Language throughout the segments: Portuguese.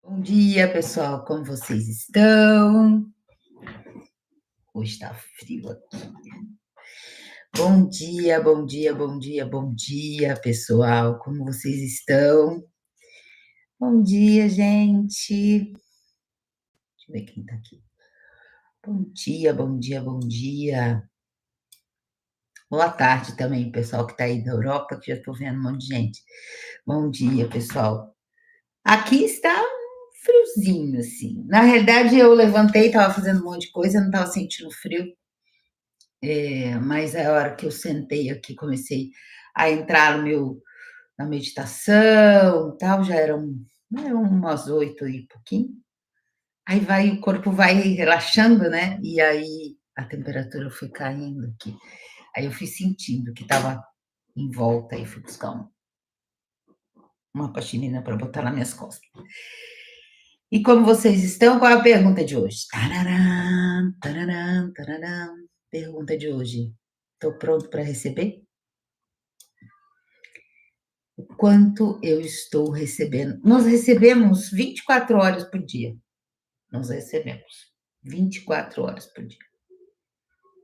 Bom dia, pessoal. Como vocês estão? Hoje está frio aqui. Bom dia, bom dia, bom dia, bom dia, pessoal. Como vocês estão? Bom dia, gente. Deixa eu ver quem está aqui. Bom dia, bom dia, bom dia. Boa tarde também, pessoal que está aí da Europa, que já estou vendo um monte de gente. Bom dia, pessoal. Aqui está um friozinho, assim. Na realidade, eu levantei, estava fazendo um monte de coisa, não estava sentindo frio. Mas a hora que eu sentei aqui, comecei a entrar na meditação, tal, já eram umas 8 e pouquinho. Aí o corpo vai relaxando, né? E aí a temperatura foi caindo aqui. Aí eu fui sentindo que estava em volta e fui buscar uma pastilina para botar nas minhas costas. E como vocês estão? Qual é a pergunta de hoje? Tararam, tararam, tararam. Pergunta de hoje. Estou pronto para receber? O quanto eu estou recebendo? Nós recebemos 24 horas por dia. Nós recebemos 24 horas por dia.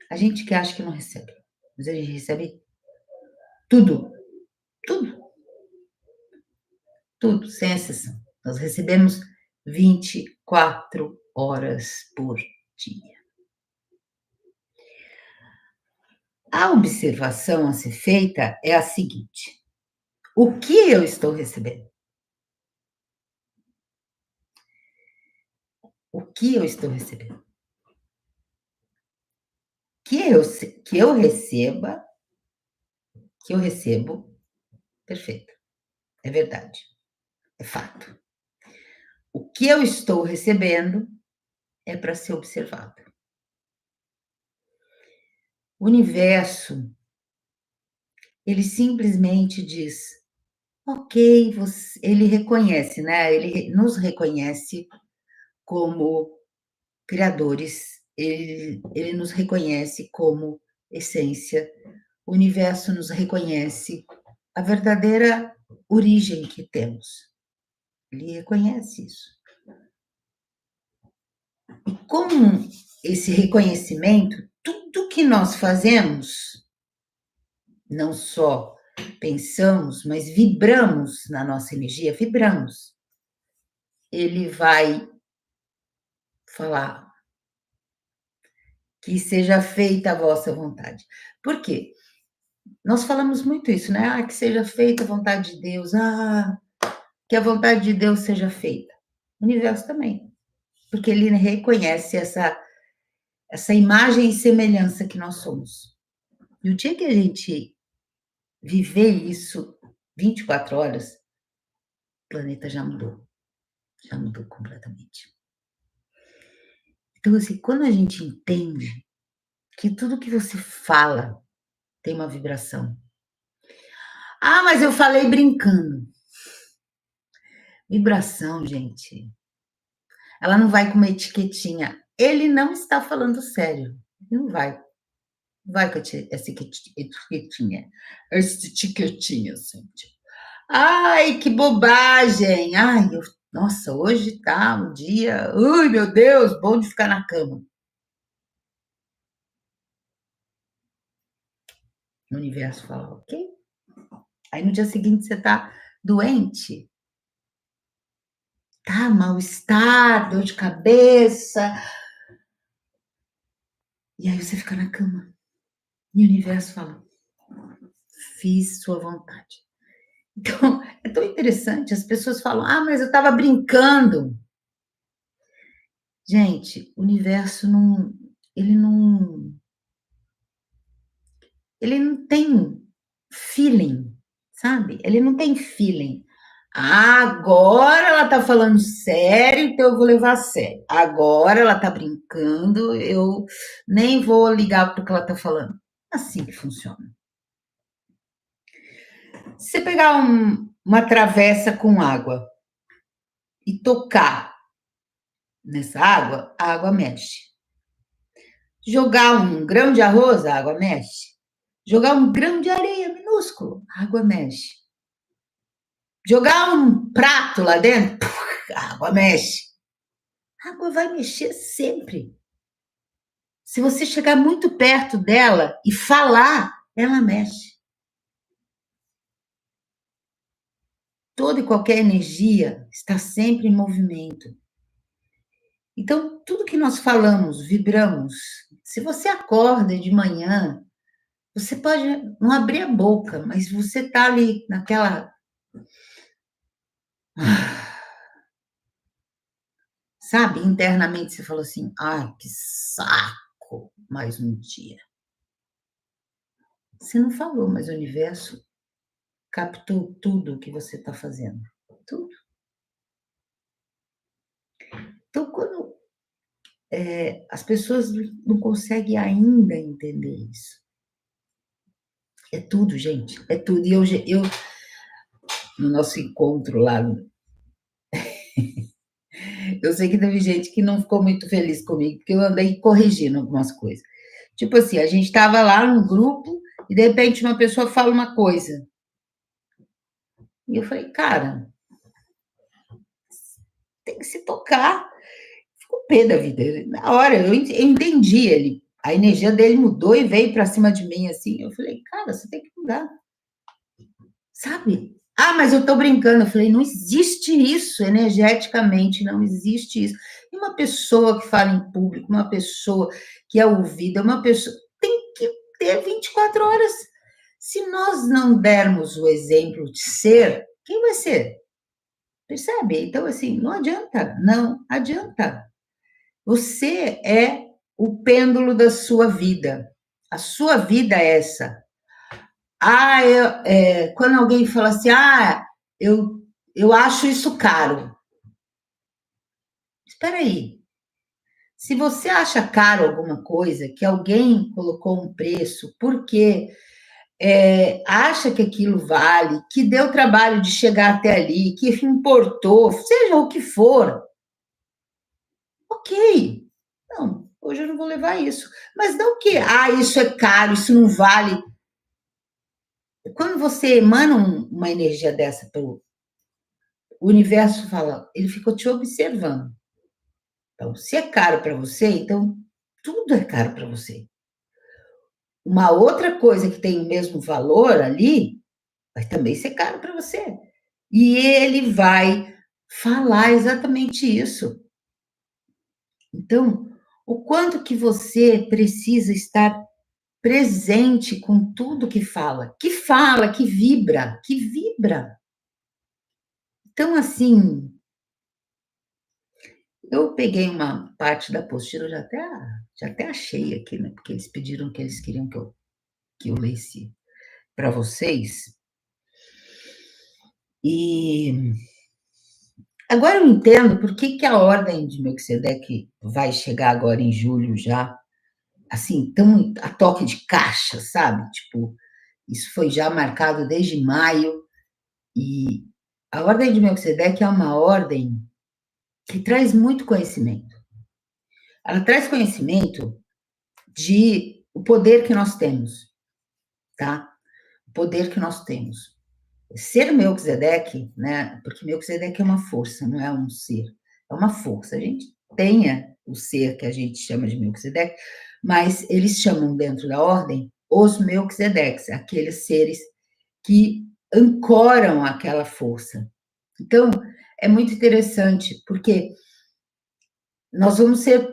A gente que acha que não recebe, mas a gente recebe tudo, tudo, tudo, sem exceção. Nós recebemos 24 horas por dia. A observação a ser feita é a seguinte: o que eu estou recebendo? O que eu estou recebendo? Que eu receba, que eu recebo, perfeito, é verdade, é fato. O que eu estou recebendo é para ser observado. O universo, ele simplesmente diz, ok, ele reconhece, né? Ele nos reconhece como criadores, ele nos reconhece como essência, o universo nos reconhece a verdadeira origem que temos. Ele reconhece isso. E com esse reconhecimento, tudo que nós fazemos, não só pensamos, mas vibramos na nossa energia, vibramos. Ele vai falar que seja feita a vossa vontade. Por quê? Nós falamos muito isso, né? Ah, que seja feita a vontade de Deus. Ah, que a vontade de Deus seja feita. O universo também. Porque ele reconhece essa imagem e semelhança que nós somos. E o dia que a gente viver isso 24 horas, o planeta já mudou completamente. Então, assim, quando a gente entende que tudo que você fala tem uma vibração. Ah, mas eu falei brincando. Vibração, gente, ela não vai com uma etiquetinha. Ele não está falando sério. Não vai. Vai com essa etiquetinha. Essa etiquetinha, assim. Tipo, ai, que bobagem! Ai, nossa, hoje tá um dia. Ui, meu Deus, bom de ficar na cama. O universo fala, ok. Aí no dia seguinte você tá doente. Tá, mal-estar, dor de cabeça. E aí você fica na cama. E o universo fala, fiz sua vontade. Então, é tão interessante. As pessoas falam, ah, mas eu estava brincando. Gente, o universo ele não, ele não tem feeling, sabe? Ele não tem feeling. Agora ela tá falando sério, então eu vou levar a sério. Agora ela tá brincando, eu nem vou ligar para o que ela tá falando. Assim que funciona. Se você pegar uma travessa com água e tocar nessa água, a água mexe. Jogar um grão de arroz, a água mexe. Jogar um grão de areia minúsculo, a água mexe. Jogar um prato lá dentro, a água mexe. A água vai mexer sempre. Se você chegar muito perto dela e falar, ela mexe. Toda e qualquer energia está sempre em movimento. Então, tudo que nós falamos, vibramos. Se você acorda de manhã, você pode não abrir a boca, mas você está ali naquela. Sabe, internamente você falou assim: ai, que saco, mais um dia. Você não falou, mas o universo captou tudo o que você está fazendo. Tudo. Então, quando as pessoas não conseguem ainda entender isso. É tudo, gente, é tudo. E eu no nosso encontro lá, eu sei que teve gente que não ficou muito feliz comigo, porque eu andei corrigindo algumas coisas. Tipo assim, a gente estava lá num grupo e de repente uma pessoa fala uma coisa. E eu falei, cara, tem que se tocar. Ficou pé da vida. Na hora, eu entendi ele. A energia dele mudou e veio para cima de mim assim. Eu falei, cara, você tem que mudar. Sabe? Ah, mas eu tô brincando. Eu falei, não existe isso energeticamente, não existe isso. E uma pessoa que fala em público, uma pessoa que é ouvida, uma pessoa tem que ter 24 horas. Se nós não dermos o exemplo de ser, quem vai ser? Percebe? Então, assim, não adianta, não adianta. Você é o pêndulo da sua vida. A sua vida é essa. Ah, quando alguém fala assim, eu acho isso caro. Espera aí. Se você acha caro alguma coisa, que alguém colocou um preço, porque acha que aquilo vale, que deu trabalho de chegar até ali, que importou, seja o que for, ok. Não, hoje eu não vou levar isso. Mas não que, isso é caro, isso não vale. Quando você emana uma energia dessa pelo o universo fala, ele ficou te observando. Então, se é caro para você, então tudo é caro para você. Uma outra coisa que tem o mesmo valor ali, vai também ser caro para você. E ele vai falar exatamente isso. Então, o quanto que você precisa estar presente com tudo que fala, que vibra, que vibra. Então, assim, eu peguei uma parte da apostila, já até achei aqui, né? Porque eles pediram que eles queriam que eu lesse para vocês. E agora eu entendo por que a ordem de Melquisedeque vai chegar agora em julho já, assim, tão a toque de caixa, sabe? Tipo, isso foi já marcado desde maio, e a ordem de Melquisedeque é uma ordem que traz muito conhecimento. Ela traz conhecimento de o poder que nós temos, tá? O poder que nós temos. Ser Melquisedeque, né? Porque Melquisedeque é uma força, não é um ser, é uma força. A gente tenha o ser que a gente chama de Melquisedeque, mas eles chamam dentro da ordem os Melquisedeques, aqueles seres que ancoram aquela força. Então, é muito interessante, porque nós vamos ser,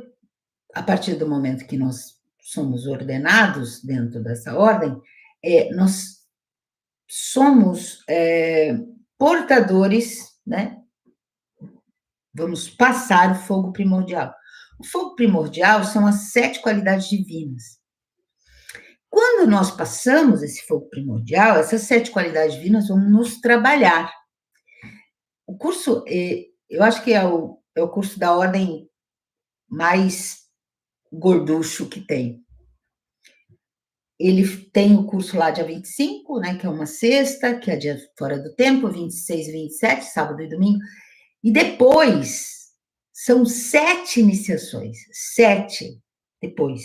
a partir do momento que nós somos ordenados dentro dessa ordem, nós somos portadores, né? Vamos passar o fogo primordial. O fogo primordial são as 7 qualidades divinas. Quando nós passamos esse fogo primordial, essas 7 qualidades divinas vão nos trabalhar. O curso, eu acho que é o curso da ordem mais gorducho que tem. Ele tem o curso lá dia 25, né, que é uma sexta, que é dia fora do tempo, 26 e 27, sábado e domingo. E depois, são 7 iniciações, 7 depois,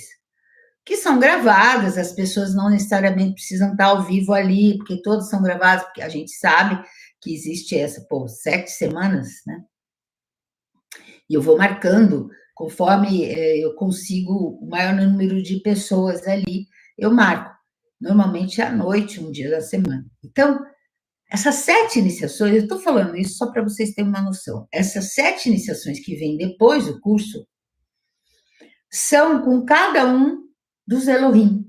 que são gravadas, as pessoas não necessariamente precisam estar ao vivo ali, porque todos são gravados, porque a gente sabe que existe 7 semanas, né? E eu vou marcando, conforme eu consigo o maior número de pessoas ali, eu marco. Normalmente é à noite, um dia da semana. Então, essas 7 iniciações, eu estou falando isso só para vocês terem uma noção. Essas 7 iniciações que vêm depois do curso são com cada um dos Elohim,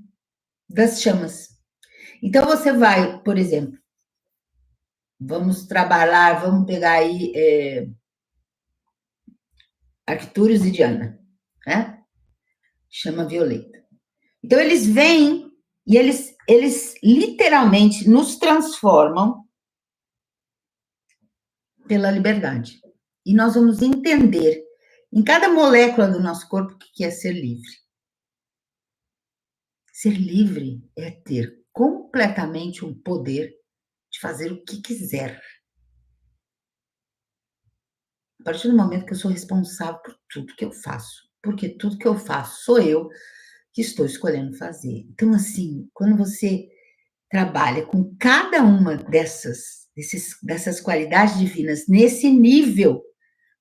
das chamas. Então, você vai, por exemplo, vamos trabalhar, vamos pegar aí Arcturus e Diana, né? Chama violeta. Então, eles vêm e eles literalmente nos transformam pela liberdade. E nós vamos entender em cada molécula do nosso corpo o que é ser livre. Ser livre é ter completamente um poder de fazer o que quiser. A partir do momento que eu sou responsável por tudo que eu faço, porque tudo que eu faço sou eu que estou escolhendo fazer. Então, assim, quando você trabalha com cada uma dessas qualidades divinas nesse nível,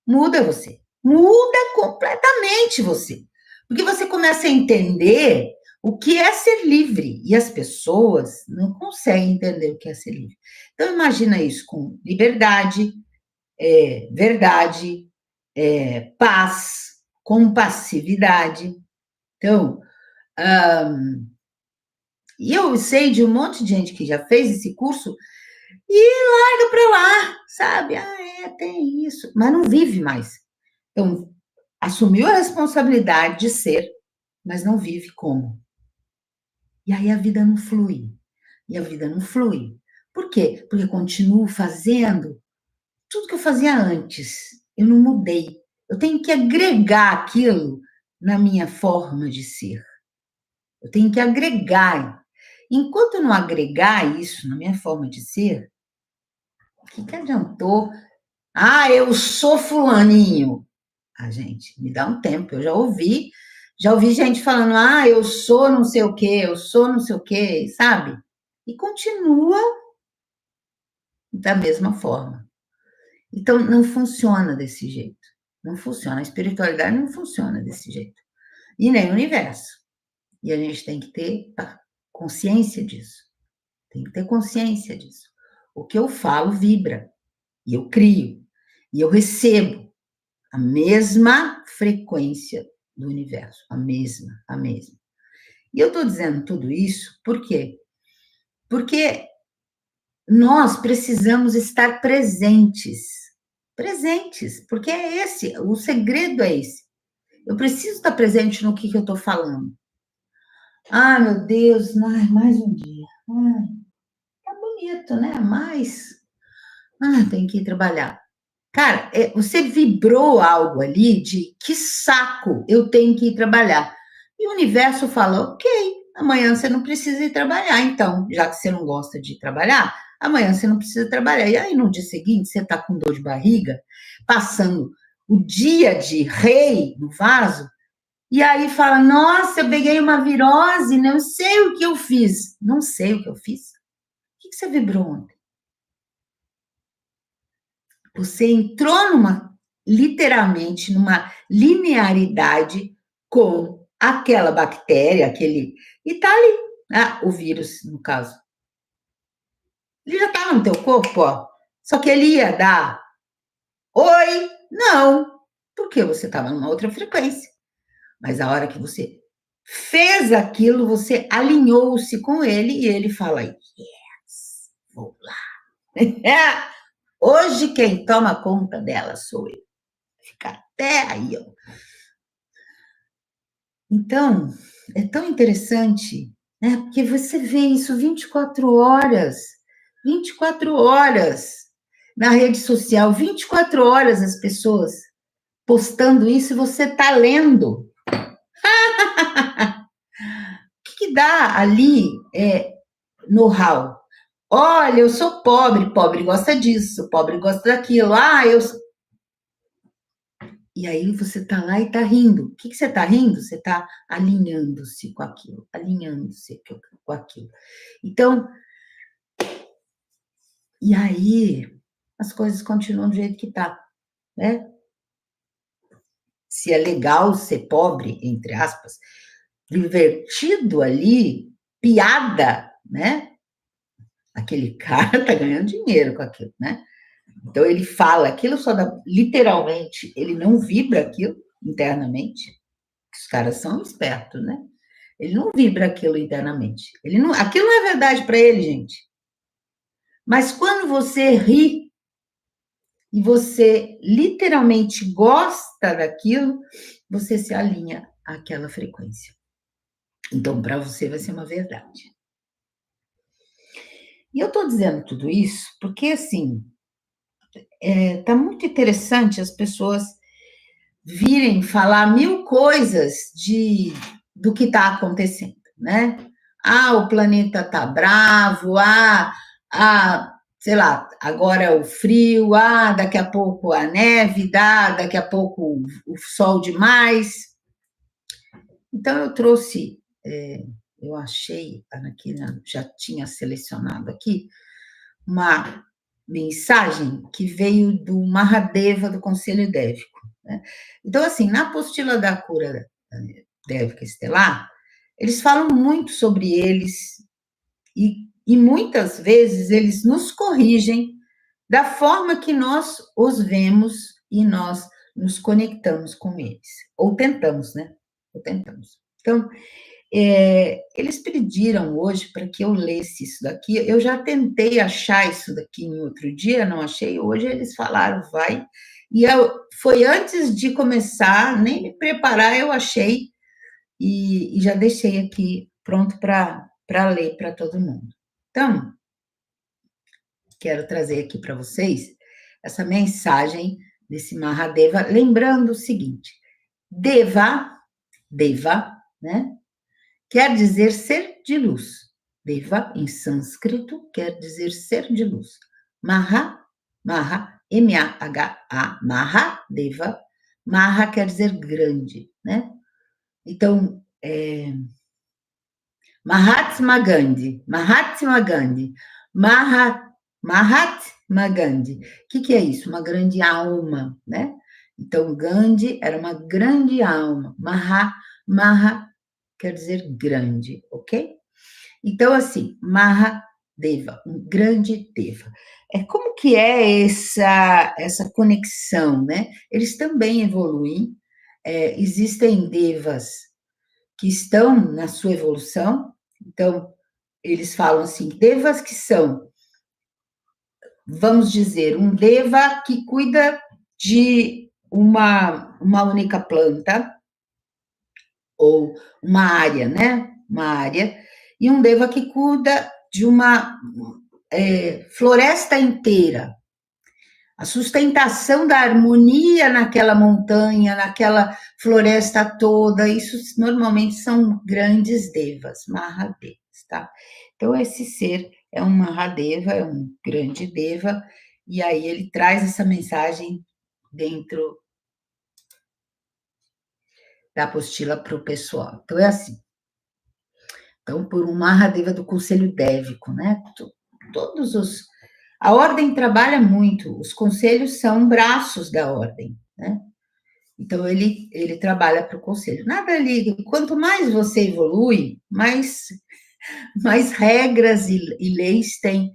muda você, muda completamente você, porque você começa a entender o que é ser livre e as pessoas não conseguem entender o que é ser livre. Então, imagina isso com liberdade, verdade, paz, compassividade. Então, e eu sei de um monte de gente que já fez esse curso e larga para lá, sabe? Tem isso, mas não vive mais. Então, assumiu a responsabilidade de ser, mas não vive como. E aí a vida não flui. E a vida não flui. Por quê? Porque eu continuo fazendo tudo que eu fazia antes. Eu não mudei. Eu tenho que agregar aquilo na minha forma de ser. Eu tenho que agregar. Enquanto eu não agregar isso na minha forma de ser, o que adiantou? Eu sou fulaninho. Gente, me dá um tempo. Eu já ouvi gente falando, eu sou não sei o quê, eu sou não sei o quê, sabe? E continua da mesma forma. Então, não funciona desse jeito. Não funciona. A espiritualidade não funciona desse jeito. E nem o universo. E a gente tem que ter consciência disso. Tem que ter consciência disso. O que eu falo vibra. E eu crio. E eu recebo a mesma frequência do universo. A mesma, a mesma. E eu estou dizendo tudo isso por quê? Porque nós precisamos estar presentes. Presentes, porque é esse, o segredo é esse. Eu preciso estar presente no que eu estou falando. Meu Deus, mais um dia. Tá bonito, né? Mas, tem que ir trabalhar. Cara, você vibrou algo ali de que saco, eu tenho que ir trabalhar. E o universo fala, ok, amanhã você não precisa ir trabalhar, então, já que você não gosta de trabalhar, amanhã você não precisa trabalhar. E aí, no dia seguinte, você está com dor de barriga, passando o dia de rei no vaso, e aí fala, nossa, eu peguei uma virose, não sei o que eu fiz. Não sei o que eu fiz. O que você vibrou ontem? Você entrou literalmente, numa linearidade com aquela bactéria, e tá ali, o vírus, no caso. Ele já estava no teu corpo, ó. Só que ele ia dar oi, não, porque você estava numa outra frequência. Mas a hora que você fez aquilo, você alinhou-se com ele e ele fala, yes, vou lá. Hoje quem toma conta dela sou eu. Fica até aí, ó. Então, é tão interessante, né? Porque você vê isso 24 horas, 24 horas na rede social, 24 horas as pessoas postando isso e você está lendo. O que dá ali know-how? Olha, eu sou pobre, pobre gosta disso, pobre gosta daquilo. Eu sou... E aí você está lá e está rindo. O que você está rindo? Você está alinhando-se com aquilo, alinhando-se com aquilo. Então, e aí as coisas continuam do jeito que tá, né? se é legal ser pobre, entre aspas, divertido ali, piada, né? Aquele cara está ganhando dinheiro com aquilo, né? Então ele fala aquilo só dá, literalmente, ele não vibra aquilo internamente. Os caras são espertos, né? Ele não vibra aquilo internamente. Ele não, aquilo não é verdade para ele, gente. Mas quando você ri e você literalmente gosta daquilo, você se alinha àquela frequência. Então, para você vai ser uma verdade. E eu estou dizendo tudo isso porque, assim, tá muito interessante as pessoas virem falar mil coisas do que está acontecendo, né? Ah, o planeta está bravo, sei lá, agora é o frio, daqui a pouco a neve daqui a pouco o sol demais. Então, eu trouxe, eu achei, aqui, já tinha selecionado aqui, uma mensagem que veio do Mahadeva, do Conselho Dévico. Né? Então, assim, na apostila da cura dévica estelar, eles falam muito sobre eles e muitas vezes eles nos corrigem da forma que nós os vemos e nós nos conectamos com eles. Ou tentamos, né? Ou tentamos. Então, eles pediram hoje para que eu lesse isso daqui. Eu já tentei achar isso daqui em outro dia, não achei. Hoje eles falaram, vai. E foi antes de começar, nem me preparar, eu achei. E já deixei aqui pronto para ler para todo mundo. Então, quero trazer aqui para vocês essa mensagem desse Mahadeva, lembrando o seguinte: Deva, né? Quer dizer ser de luz. Deva, em sânscrito, quer dizer ser de luz. Maha, M-A-H-A, Mahadeva. Maha quer dizer grande, né? Então, Mahatma Gandhi, Mahatma Gandhi. O que é isso? Uma grande alma, né? Então, Gandhi era uma grande alma. Maha quer dizer grande, ok? Então, assim, Mahadeva, um grande Deva. Como que é essa conexão, né? Eles também evoluem. Existem Devas que estão na sua evolução. Então, eles falam assim, Devas que são, vamos dizer, um Deva que cuida de uma única planta, ou uma área, né? Uma área, e um Deva que cuida de uma floresta inteira. A sustentação da harmonia naquela montanha, naquela floresta toda, isso normalmente são grandes devas, Mahadevas, tá? Então, esse ser é um Mahadeva, é um grande deva, e aí ele traz essa mensagem dentro da apostila para o pessoal. Então, é assim. Então, por um Mahadeva do Conselho Dévico, né? Todos os... A ordem trabalha muito, os conselhos são braços da ordem, né? Então, ele trabalha para o conselho. Nada liga, quanto mais você evolui, mais regras e leis tem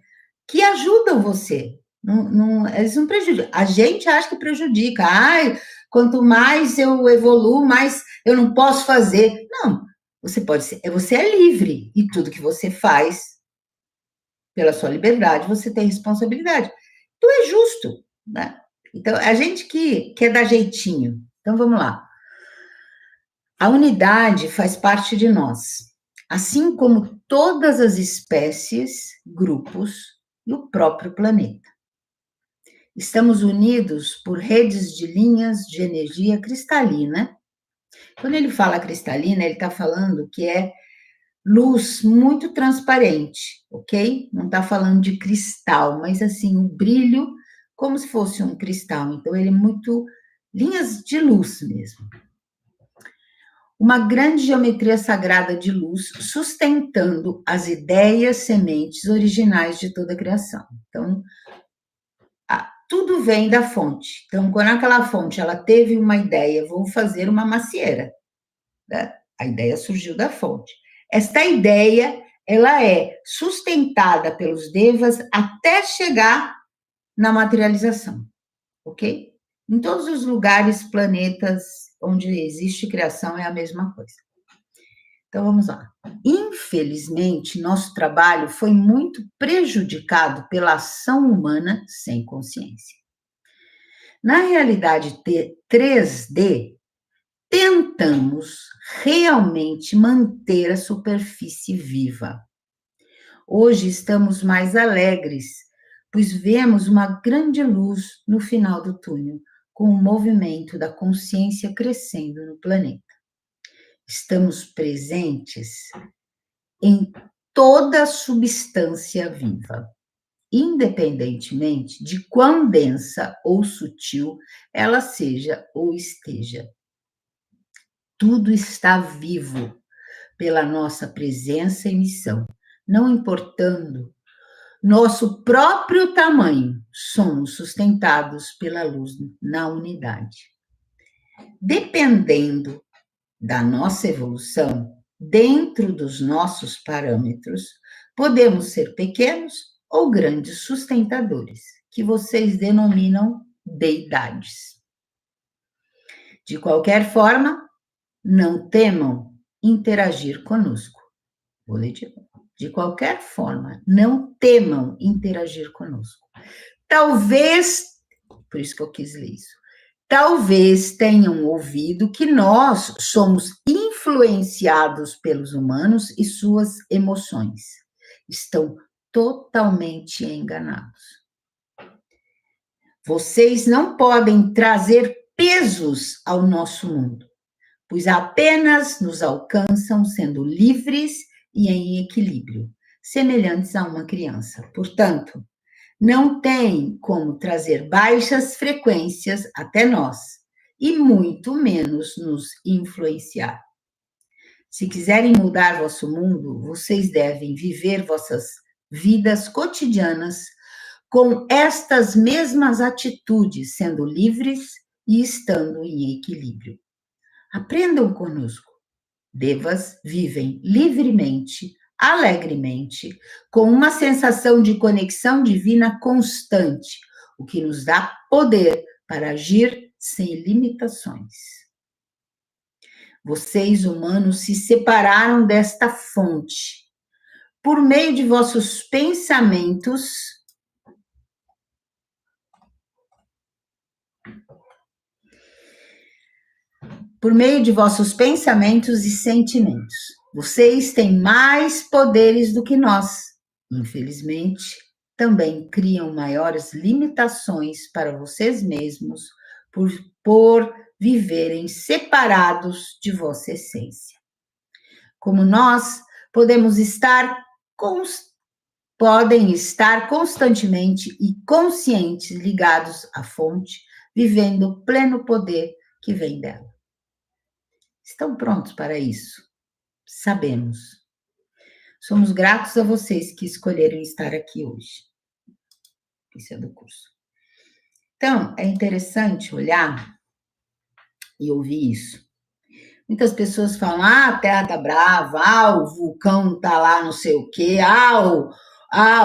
que ajudam você. Eles não prejudicam. A gente acha que prejudica. Quanto mais eu evoluo, mais eu não posso fazer. Não, você pode ser, você é livre, e tudo que você faz pela sua liberdade, você tem responsabilidade. Então, é justo, né? Então, a gente que quer dar jeitinho. Então, vamos lá. A unidade faz parte de nós, assim como todas as espécies, grupos e o próprio planeta. Estamos unidos por redes de linhas de energia cristalina. Quando ele fala cristalina, ele está falando que é luz muito transparente, ok? Não está falando de cristal, mas assim, o brilho como se fosse um cristal. Então, ele é muito linhas de luz mesmo. Uma grande geometria sagrada de luz sustentando as ideias sementes originais de toda a criação. Então, tudo vem da fonte. Então, quando aquela fonte ela teve uma ideia, vou fazer uma macieira, né? A ideia surgiu da fonte. Esta ideia ela é sustentada pelos devas até chegar na materialização, ok? Em todos os lugares, planetas onde existe criação é a mesma coisa. Então vamos lá. Infelizmente, nosso trabalho foi muito prejudicado pela ação humana sem consciência. Na realidade 3D, tentamos realmente manter a superfície viva. Hoje estamos mais alegres, pois vemos uma grande luz no final do túnel, com o movimento da consciência crescendo no planeta. Estamos presentes em toda a substância viva, independentemente de quão densa ou sutil ela seja ou esteja. Tudo está vivo pela nossa presença e missão, não importando nosso próprio tamanho, somos sustentados pela luz na unidade. Dependendo da nossa evolução, dentro dos nossos parâmetros, podemos ser pequenos ou grandes sustentadores, que vocês denominam deidades. De qualquer forma, não temam interagir conosco. Vou ler de novo. De qualquer forma, não temam interagir conosco. Talvez, por isso que eu quis ler isso, talvez tenham ouvido que nós somos influenciados pelos humanos e suas emoções. Estão totalmente enganados. Vocês não podem trazer pesos ao nosso mundo, pois apenas nos alcançam sendo livres e em equilíbrio, semelhantes a uma criança. Portanto, não tem como trazer baixas frequências até nós, e muito menos nos influenciar. Se quiserem mudar vosso mundo, vocês devem viver vossas vidas cotidianas com estas mesmas atitudes, sendo livres e estando em equilíbrio. Aprendam conosco. Devas vivem livremente, alegremente, com uma sensação de conexão divina constante, o que nos dá poder para agir sem limitações. Vocês, humanos, se separaram desta fonte. Por meio de vossos pensamentos, e sentimentos. Vocês têm mais poderes do que nós. Infelizmente, também criam maiores limitações para vocês mesmos por viverem separados de vossa essência. Como nós, podem estar constantemente e conscientes ligados à fonte, vivendo o pleno poder que vem dela. Estão prontos para isso? Sabemos. Somos gratos a vocês que escolheram estar aqui hoje. Isso é do curso. Então, é interessante olhar e ouvir isso. Muitas pessoas falam, a Terra tá brava, o vulcão tá lá não sei o quê,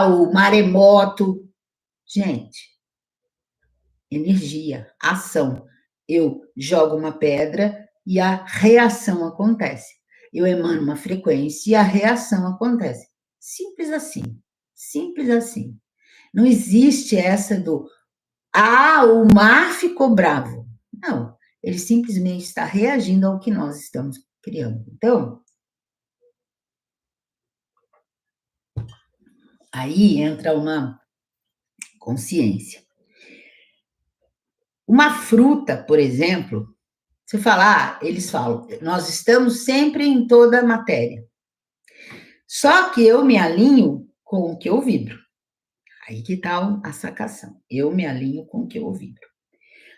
o maremoto. Gente, energia, ação. Eu jogo uma pedra e a reação acontece. Eu emano uma frequência e a reação acontece. Simples assim. Simples assim. Não existe essa do, o mar ficou bravo. Não, ele simplesmente está reagindo ao que nós estamos criando. Então, aí entra uma consciência. Uma fruta, por exemplo, você fala, eles falam, nós estamos sempre em toda a matéria. Só que eu me alinho com o que eu vibro. Aí que está a sacação. Eu me alinho com o que eu vibro.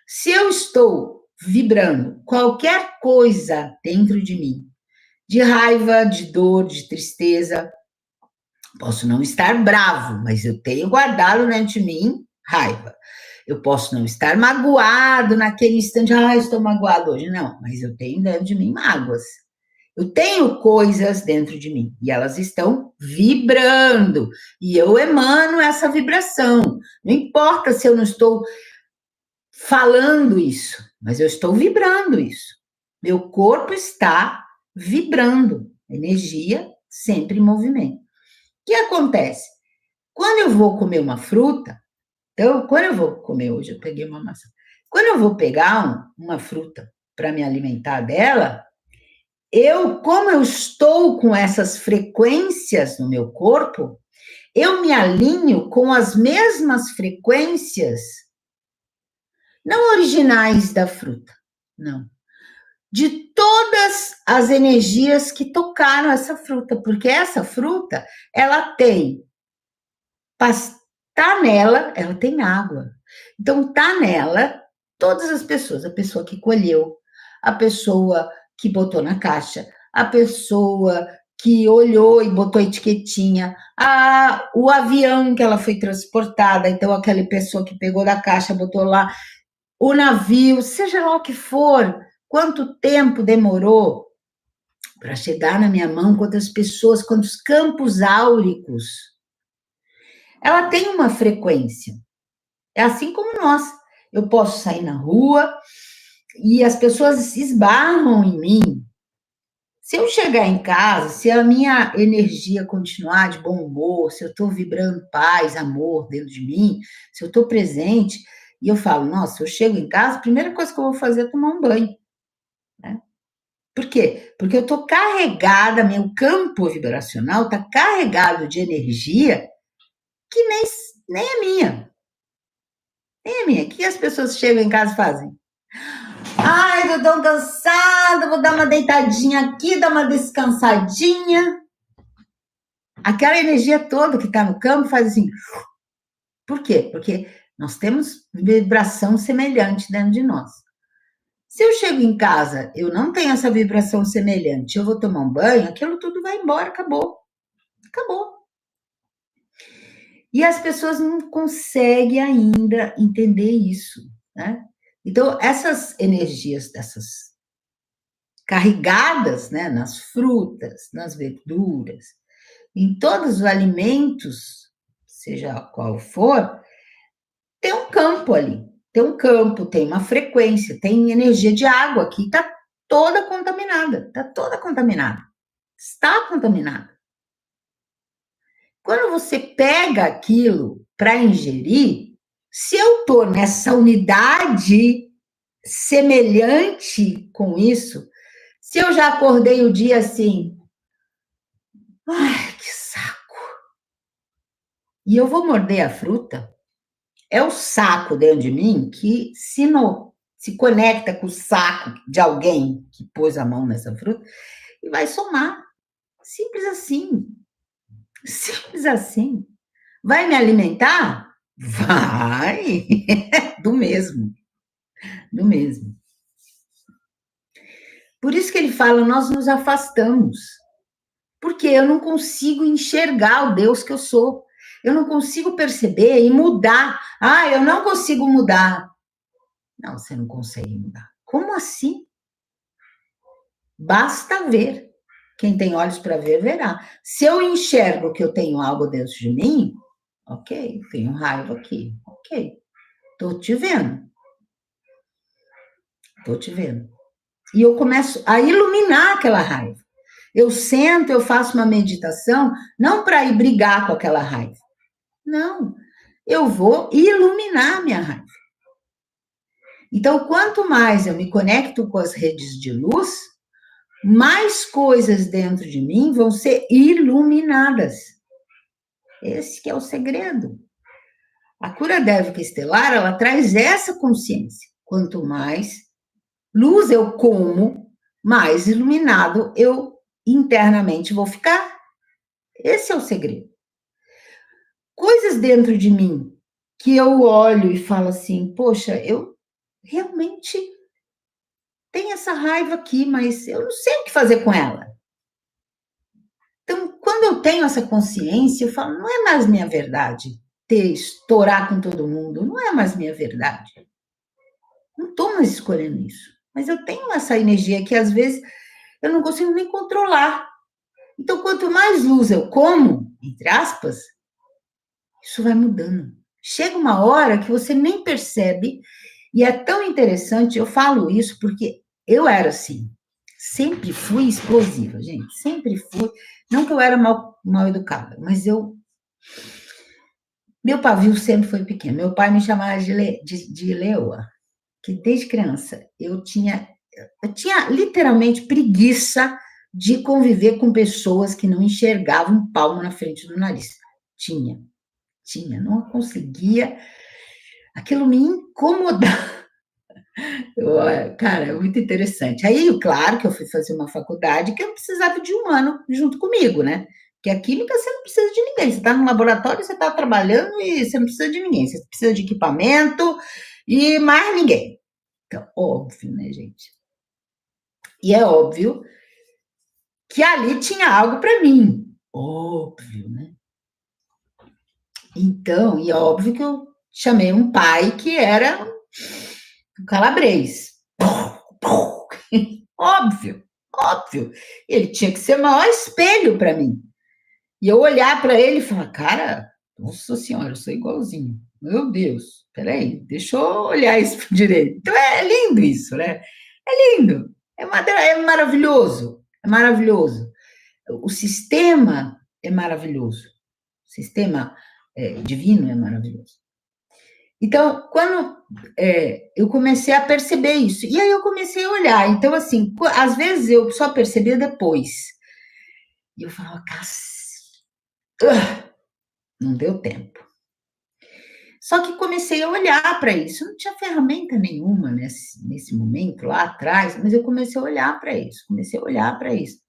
Se eu estou vibrando qualquer coisa dentro de mim, de raiva, de dor, de tristeza, posso não estar bravo, mas eu tenho guardado dentro de mim raiva. Eu posso não estar magoado naquele instante, estou magoado hoje. Não, mas eu tenho dentro de mim mágoas. Eu tenho coisas dentro de mim e elas estão vibrando e eu emano essa vibração. Não importa se eu não estou falando isso, mas eu estou vibrando isso. Meu corpo está vibrando, energia sempre em movimento. O que acontece? Quando eu vou comer uma fruta, então, quando eu vou comer hoje, eu peguei uma maçã. Quando eu vou pegar uma fruta para me alimentar dela, como eu estou com essas frequências no meu corpo, eu me alinho com as mesmas frequências, não originais da fruta, não. De todas as energias que tocaram essa fruta, porque essa fruta, ela tem, tá nela, ela tem água. Então, tá nela todas as pessoas, a pessoa que colheu, a pessoa que botou na caixa, a pessoa que olhou e botou etiquetinha, o avião que ela foi transportada, então aquela pessoa que pegou da caixa, botou lá, o navio, seja lá o que for, quanto tempo demorou para chegar na minha mão, quantas pessoas, quantos campos áuricos. Ela tem uma frequência. É assim como nós. Eu posso sair na rua e as pessoas esbarram em mim. Se eu chegar em casa, se a minha energia continuar de bom humor, se eu estou vibrando paz, amor dentro de mim, se eu estou presente, e eu falo, nossa, eu chego em casa, a primeira coisa que eu vou fazer é tomar um banho. Né? Por quê? Porque eu estou carregada, meu campo vibracional está carregado de energia que nem é minha. Nem é minha. O que as pessoas chegam em casa e fazem? Ai, tô tão cansada, vou dar uma deitadinha aqui, dar uma descansadinha. Aquela energia toda que está no campo faz assim. Por quê? Porque nós temos vibração semelhante dentro de nós. Se eu chego em casa, eu não tenho essa vibração semelhante, eu vou tomar um banho, aquilo tudo vai embora, acabou. Acabou. E as pessoas não conseguem ainda entender isso, né? Então, essas energias dessas carregadas, né, nas frutas, nas verduras, em todos os alimentos, seja qual for, tem um campo ali, tem um campo, tem uma frequência, tem energia de água que está toda contaminada, está contaminada. Quando você pega aquilo para ingerir, se eu estou nessa unidade semelhante com isso, se eu já acordei o dia assim, ai, que saco. E eu vou morder a fruta, é o saco dentro de mim que se conecta com o saco de alguém que pôs a mão nessa fruta e vai somar. Simples assim. Simples assim. Vai me alimentar? Vai. Do mesmo. Do mesmo. Por isso que ele fala, nós nos afastamos. Porque eu não consigo enxergar o Deus que eu sou. Eu não consigo perceber e mudar. Eu não consigo mudar. Não, você não consegue mudar. Como assim? Basta ver. Quem tem olhos para ver, verá. Se eu enxergo que eu tenho algo dentro de mim, ok, tenho raiva aqui, ok. Estou te vendo. Estou te vendo. E eu começo a iluminar aquela raiva. Eu sento, eu faço uma meditação, não para ir brigar com aquela raiva. Não, eu vou iluminar minha raiva. Então, quanto mais eu me conecto com as redes de luz, mais coisas dentro de mim vão ser iluminadas. Esse que é o segredo. A cura dévica estelar, ela traz essa consciência. Quanto mais luz eu como, mais iluminado eu internamente vou ficar. Esse é o segredo. Coisas dentro de mim que eu olho e falo assim, poxa, eu realmente tenho essa raiva aqui, mas eu não sei o que fazer com ela. Então, quando eu tenho essa consciência, eu falo, não é mais minha verdade. estourar com todo mundo, não é mais minha verdade. Não estou mais escolhendo isso. Mas eu tenho essa energia que, às vezes, eu não consigo nem controlar. Então, quanto mais luz eu como, entre aspas, isso vai mudando. Chega uma hora que você nem percebe, e é tão interessante, eu falo isso porque eu era assim, sempre fui explosiva, gente, sempre fui, não que eu era mal educada, mas meu pavio sempre foi pequeno, meu pai me chamava de leoa, que desde criança eu tinha literalmente preguiça de conviver com pessoas que não enxergavam um palmo na frente do nariz. Não conseguia, aquilo me incomodava. Cara, é muito interessante. Aí, claro que eu fui fazer uma faculdade que eu precisava de um ano junto comigo, né? Porque a química você não precisa de ninguém. Você está no laboratório, você está trabalhando e você não precisa de ninguém. Você precisa de equipamento e mais ninguém. Então, óbvio, né, gente? E é óbvio que ali tinha algo para mim. Óbvio, né? Então, e é óbvio que eu chamei um pai que era um calabrês. Óbvio, óbvio. Ele tinha que ser o maior espelho para mim. E eu olhar para ele e falar, cara, nossa senhora, eu sou igualzinho. Meu Deus, peraí, deixa eu olhar isso direito. Então é lindo isso, né? É lindo, é maravilhoso, é maravilhoso. O sistema é maravilhoso, o sistema divino é maravilhoso. Então, quando eu comecei a perceber isso, e aí eu comecei a olhar. Então, assim, às vezes eu só percebia depois. E eu falava, não deu tempo. Só que comecei a olhar para isso. Não tinha ferramenta nenhuma nesse momento, lá atrás, mas eu comecei a olhar para isso.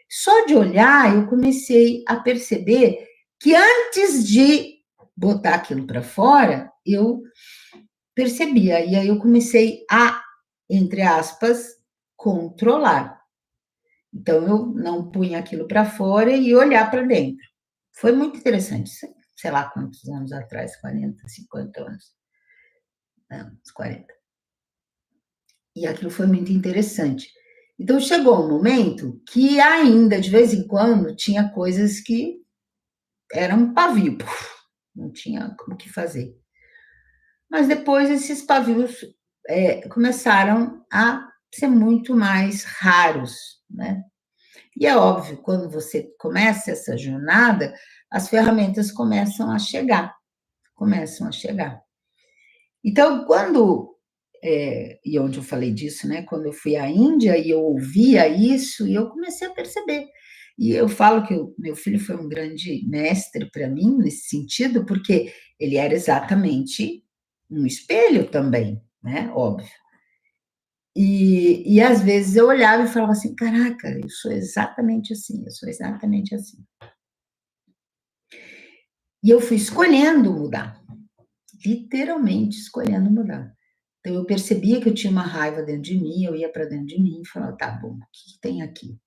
Só de olhar, eu comecei a perceber que antes de botar aquilo para fora, eu percebia. E aí eu comecei a, entre aspas, controlar. Então eu não punha aquilo para fora e olhar para dentro. Foi muito interessante, sei lá quantos anos atrás, 40, 50 anos. Não, uns 40. E aquilo foi muito interessante. Então chegou um momento que ainda, de vez em quando, tinha coisas que eram pavio, não tinha o que fazer. Mas depois esses pavios começaram a ser muito mais raros, né? E é óbvio, quando você começa essa jornada, as ferramentas começam a chegar. Então, e onde eu falei disso, né? Quando eu fui à Índia e eu ouvia isso, e eu comecei a perceber. E eu falo que o meu filho foi um grande mestre para mim nesse sentido, porque ele era exatamente um espelho também, né? Óbvio. E às vezes eu olhava e falava assim, caraca, eu sou exatamente assim, eu sou exatamente assim. E eu fui escolhendo mudar, literalmente escolhendo mudar. Então eu percebia que eu tinha uma raiva dentro de mim, eu ia para dentro de mim e falava, tá bom, o que tem aqui?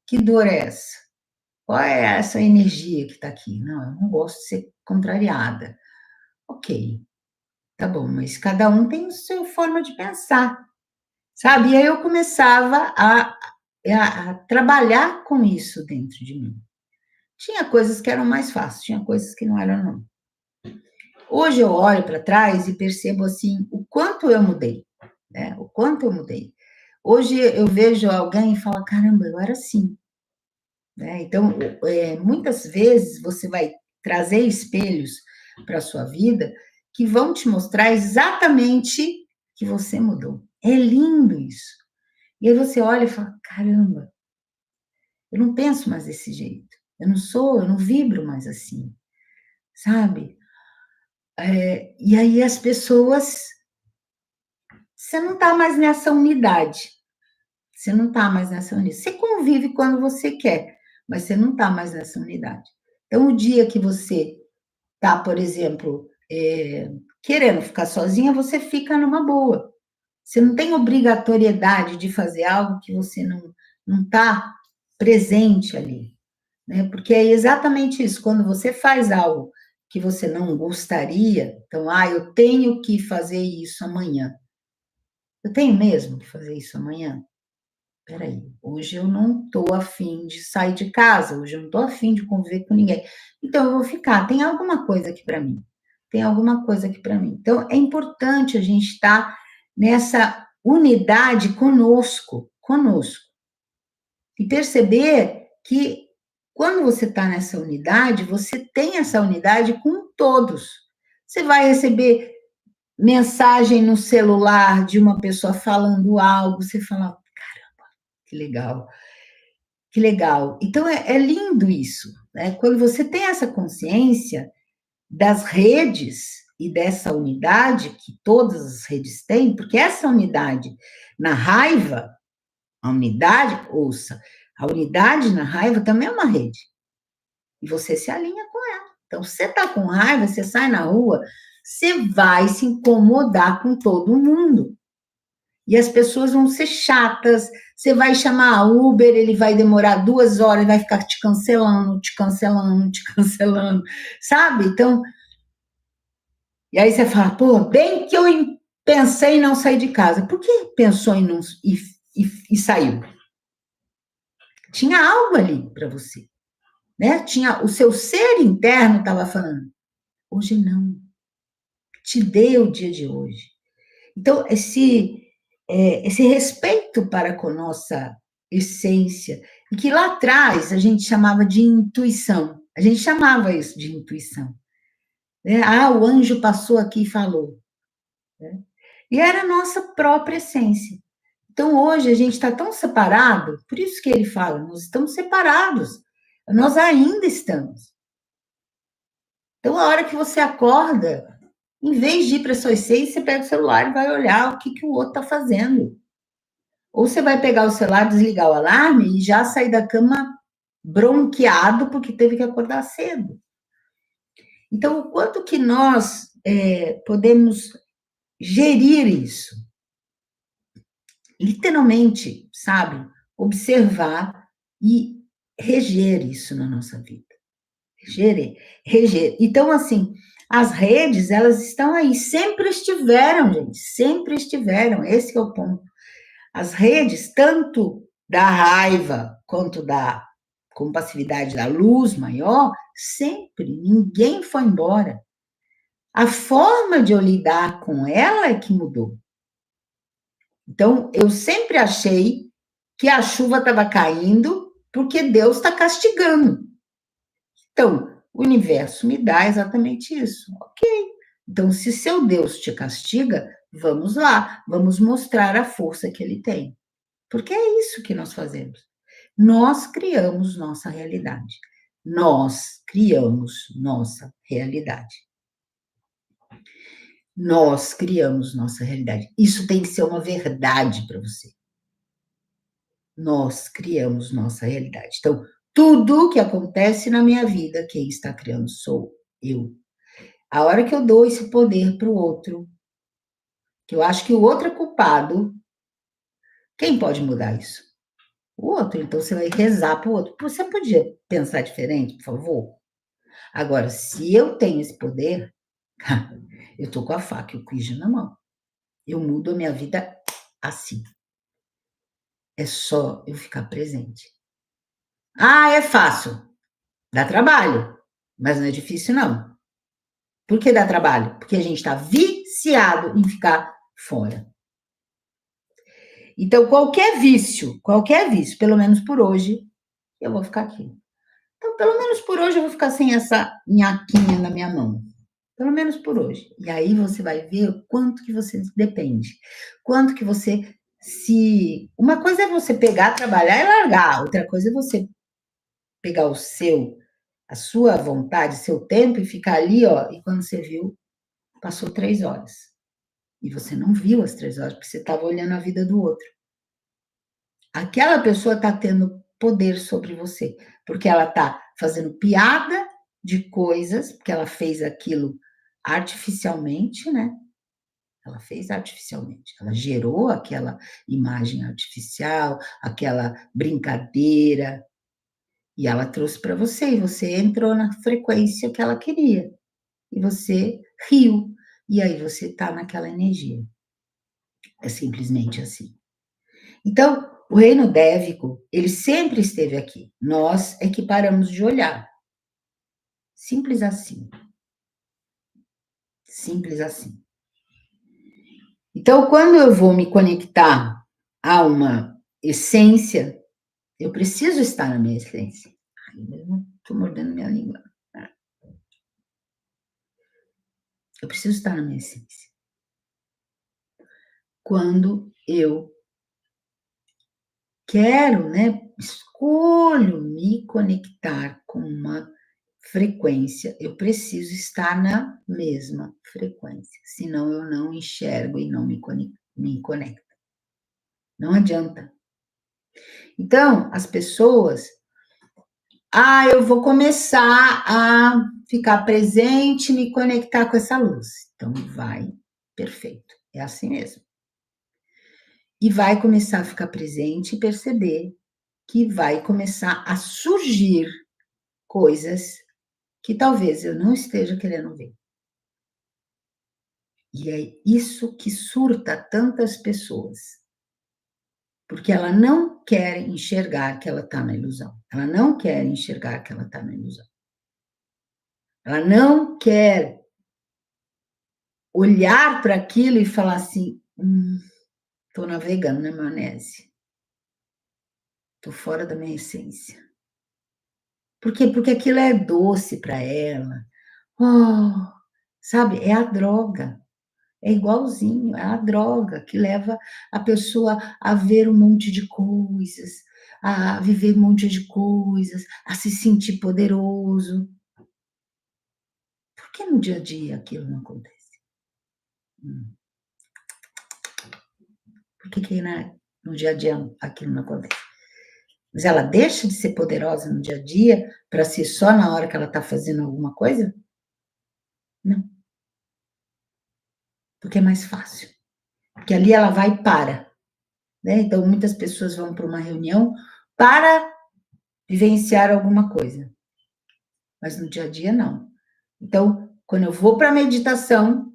Que dor é essa? Qual é essa energia que está aqui? Não, eu não gosto de ser contrariada. Ok, tá bom, mas cada um tem a sua forma de pensar, sabe? E aí eu começava a trabalhar com isso dentro de mim. Tinha coisas que eram mais fáceis, tinha coisas que não eram, não. Hoje eu olho para trás e percebo, assim, o quanto eu mudei, né? O quanto eu mudei. Hoje eu vejo alguém e falo, caramba, eu era assim, né? Então, muitas vezes você vai trazer espelhos para a sua vida que vão te mostrar exatamente que você mudou. É lindo isso. E aí você olha e fala, caramba, eu não penso mais desse jeito. Eu não vibro mais assim, sabe? E aí as pessoas, você não está mais nessa unidade. Você não está mais nessa unidade. Você convive quando você quer, mas você não está mais nessa unidade. Então, o dia que você está, por exemplo, querendo ficar sozinha, você fica numa boa. Você não tem obrigatoriedade de fazer algo que você não está presente ali, né? Porque é exatamente isso. Quando você faz algo que você não gostaria. Então, eu tenho que fazer isso amanhã. Eu tenho mesmo que fazer isso amanhã? Peraí, hoje eu não estou afim de sair de casa, hoje eu não estou afim de conviver com ninguém. Então, eu vou ficar. Tem alguma coisa aqui para mim. Tem alguma coisa aqui para mim. Então, é importante a gente estar nessa unidade conosco. E perceber que quando você está nessa unidade, você tem essa unidade com todos. Você vai receber mensagem no celular de uma pessoa falando algo, você fala, caramba, que legal, que legal. Então, é lindo isso, né? Quando você tem essa consciência das redes e dessa unidade que todas as redes têm, porque essa unidade na raiva, a unidade, ouça, a unidade na raiva também é uma rede. E você se alinha com ela. Então, se você está com raiva, você sai na rua, você vai se incomodar com todo mundo. E as pessoas vão ser chatas. Você vai chamar a Uber, ele vai demorar 2 horas, vai ficar te cancelando, te cancelando, te cancelando, sabe? Então, e aí você fala, pô, bem que eu pensei em não sair de casa. Por que pensou em não e saiu? Tinha algo ali para você, né? Tinha o seu ser interno estava falando, hoje não. Te dê o dia de hoje. Então, esse respeito para com nossa essência, e que lá atrás a gente chamava de intuição. A gente chamava isso de intuição. Né? O anjo passou aqui e falou. Né? E era a nossa própria essência. Então, hoje a gente está tão separado, por isso que ele fala, nós estamos separados. Nós ainda estamos. Então, a hora que você acorda, em vez de ir para a sua essência, você pega o celular e vai olhar o que o outro está fazendo. Ou você vai pegar o celular, desligar o alarme e já sair da cama bronqueado porque teve que acordar cedo. Então, o quanto que nós podemos gerir isso? Literalmente, sabe? Observar e reger isso na nossa vida. Reger. Então, assim, as redes, elas estão aí, sempre estiveram, gente, sempre estiveram, esse é o ponto. As redes, tanto da raiva quanto da compassividade da luz maior, sempre, ninguém foi embora. A forma de eu lidar com ela é que mudou. Então, eu sempre achei que a chuva estava caindo porque Deus está castigando. Então, o universo me dá exatamente isso. Ok. Então, se seu Deus te castiga, vamos lá, vamos mostrar a força que ele tem. Porque é isso que nós fazemos. Nós criamos nossa realidade. Nós criamos nossa realidade. Nós criamos nossa realidade. Isso tem que ser uma verdade para você. Nós criamos nossa realidade. Então, tudo que acontece na minha vida, quem está criando sou eu. A hora que eu dou esse poder para o outro, que eu acho que o outro é culpado, quem pode mudar isso? O outro. Então, você vai rezar para o outro. Você podia pensar diferente, por favor? Agora, se eu tenho esse poder, eu estou com a faca e o queijo na mão. Eu mudo a minha vida assim. É só eu ficar presente. É fácil. Dá trabalho, mas não é difícil, não. Por que dá trabalho? Porque a gente está viciado em ficar fora. Então, qualquer vício, pelo menos por hoje, eu vou ficar aqui. Então, pelo menos por hoje, eu vou ficar sem essa nhaquinha na minha mão. Pelo menos por hoje. E aí você vai ver o quanto que você depende. Quanto que você se... Uma coisa é você pegar, trabalhar e largar. Outra coisa é você pegar a sua vontade, seu tempo e ficar ali, e quando você viu, passou 3 horas. E você não viu as 3 horas, porque você estava olhando a vida do outro. Aquela pessoa está tendo poder sobre você, porque ela está fazendo piada de coisas, porque ela fez aquilo artificialmente, né? Ela fez artificialmente, ela gerou aquela imagem artificial, aquela brincadeira, e ela trouxe para você, e você entrou na frequência que ela queria. e você riu, e aí você está naquela energia. É simplesmente assim. Então, o reino dévico, ele sempre esteve aqui. Nós é que paramos de olhar. Simples assim. Simples assim. Então, quando eu vou me conectar a uma essência, eu preciso estar na minha essência. Ai, eu estou mordendo minha língua. Eu preciso estar na minha essência. Quando eu quero, né, escolho me conectar com uma frequência, eu preciso estar na mesma frequência, senão eu não enxergo e não me conecto. Não adianta. Então, as pessoas, eu vou começar a ficar presente, me conectar com essa luz. Então, vai, perfeito, é assim mesmo. E vai começar a ficar presente e perceber que vai começar a surgir coisas que talvez eu não esteja querendo ver. E é isso que surta tantas pessoas. Porque ela não quer enxergar que ela está na ilusão. Ela não quer enxergar que ela está na ilusão. Ela não quer olhar para aquilo e falar assim: estou navegando na maionese. Estou fora da minha essência. Por quê? Porque aquilo é doce para ela. Oh, sabe? É a droga. É igualzinho, é a droga que leva a pessoa a ver um monte de coisas, a viver um monte de coisas, a se sentir poderoso. Por que no dia a dia aquilo não acontece? Por que no dia a dia aquilo não acontece? Mas ela deixa de ser poderosa no dia a dia para ser só na hora que ela está fazendo alguma coisa? Não. Porque é mais fácil. Porque ali ela vai e para. Né? Então, muitas pessoas vão para uma reunião para vivenciar alguma coisa. Mas no dia a dia, não. Então, quando eu vou para a meditação,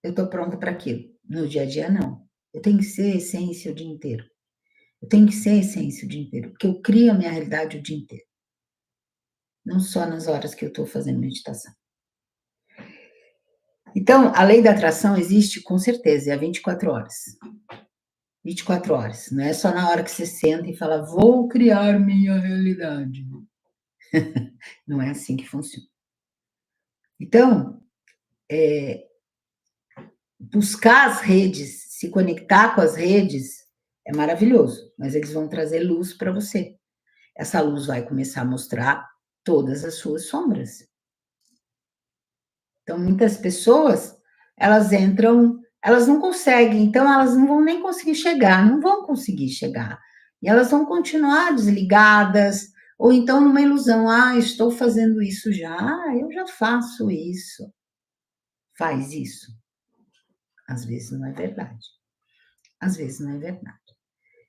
eu estou pronta para aquilo. No dia a dia, não. Eu tenho que ser essência o dia inteiro. Eu tenho que ser essência o dia inteiro, porque eu crio a minha realidade o dia inteiro. Não só nas horas que eu estou fazendo meditação. Então, a lei da atração existe com certeza, é 24 horas. 24 horas. Não é só na hora que você senta e fala, vou criar minha realidade. Não é assim que funciona. Então, buscar as redes, se conectar com as redes, é maravilhoso, mas eles vão trazer luz para você. Essa luz vai começar a mostrar todas as suas sombras. Então, muitas pessoas, elas entram, elas não conseguem, então elas não vão nem conseguir chegar, não vão conseguir chegar. E elas vão continuar desligadas, ou então numa ilusão, estou fazendo isso já, eu já faço isso. Faz isso. Às vezes não é verdade. Às vezes não é verdade.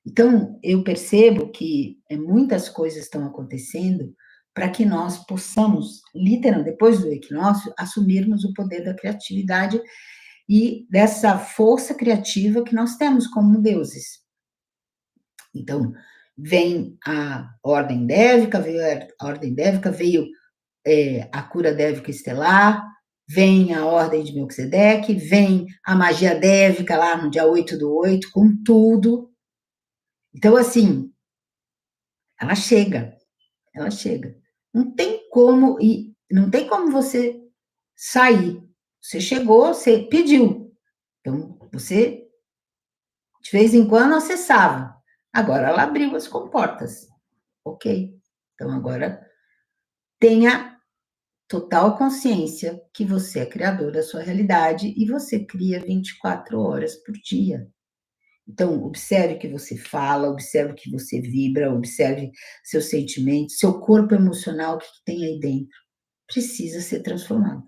Então, eu percebo que muitas coisas estão acontecendo para que nós possamos, literalmente, depois do equinócio, assumirmos o poder da criatividade e dessa força criativa que nós temos como deuses. Então, vem a ordem dévica, veio a cura dévica estelar, vem a ordem de Melquisedeque, vem a magia dévica lá no dia 8/8, com tudo. Então, assim, ela chega. Não tem como você sair. Você chegou, você pediu. Então, você, de vez em quando, acessava. Agora ela abriu as comportas. Ok. Então, agora tenha total consciência que você é criador da sua realidade e você cria 24 horas por dia. Então, observe o que você fala, observe o que você vibra, observe seus sentimentos, seu corpo emocional, o que tem aí dentro. Precisa ser transformado,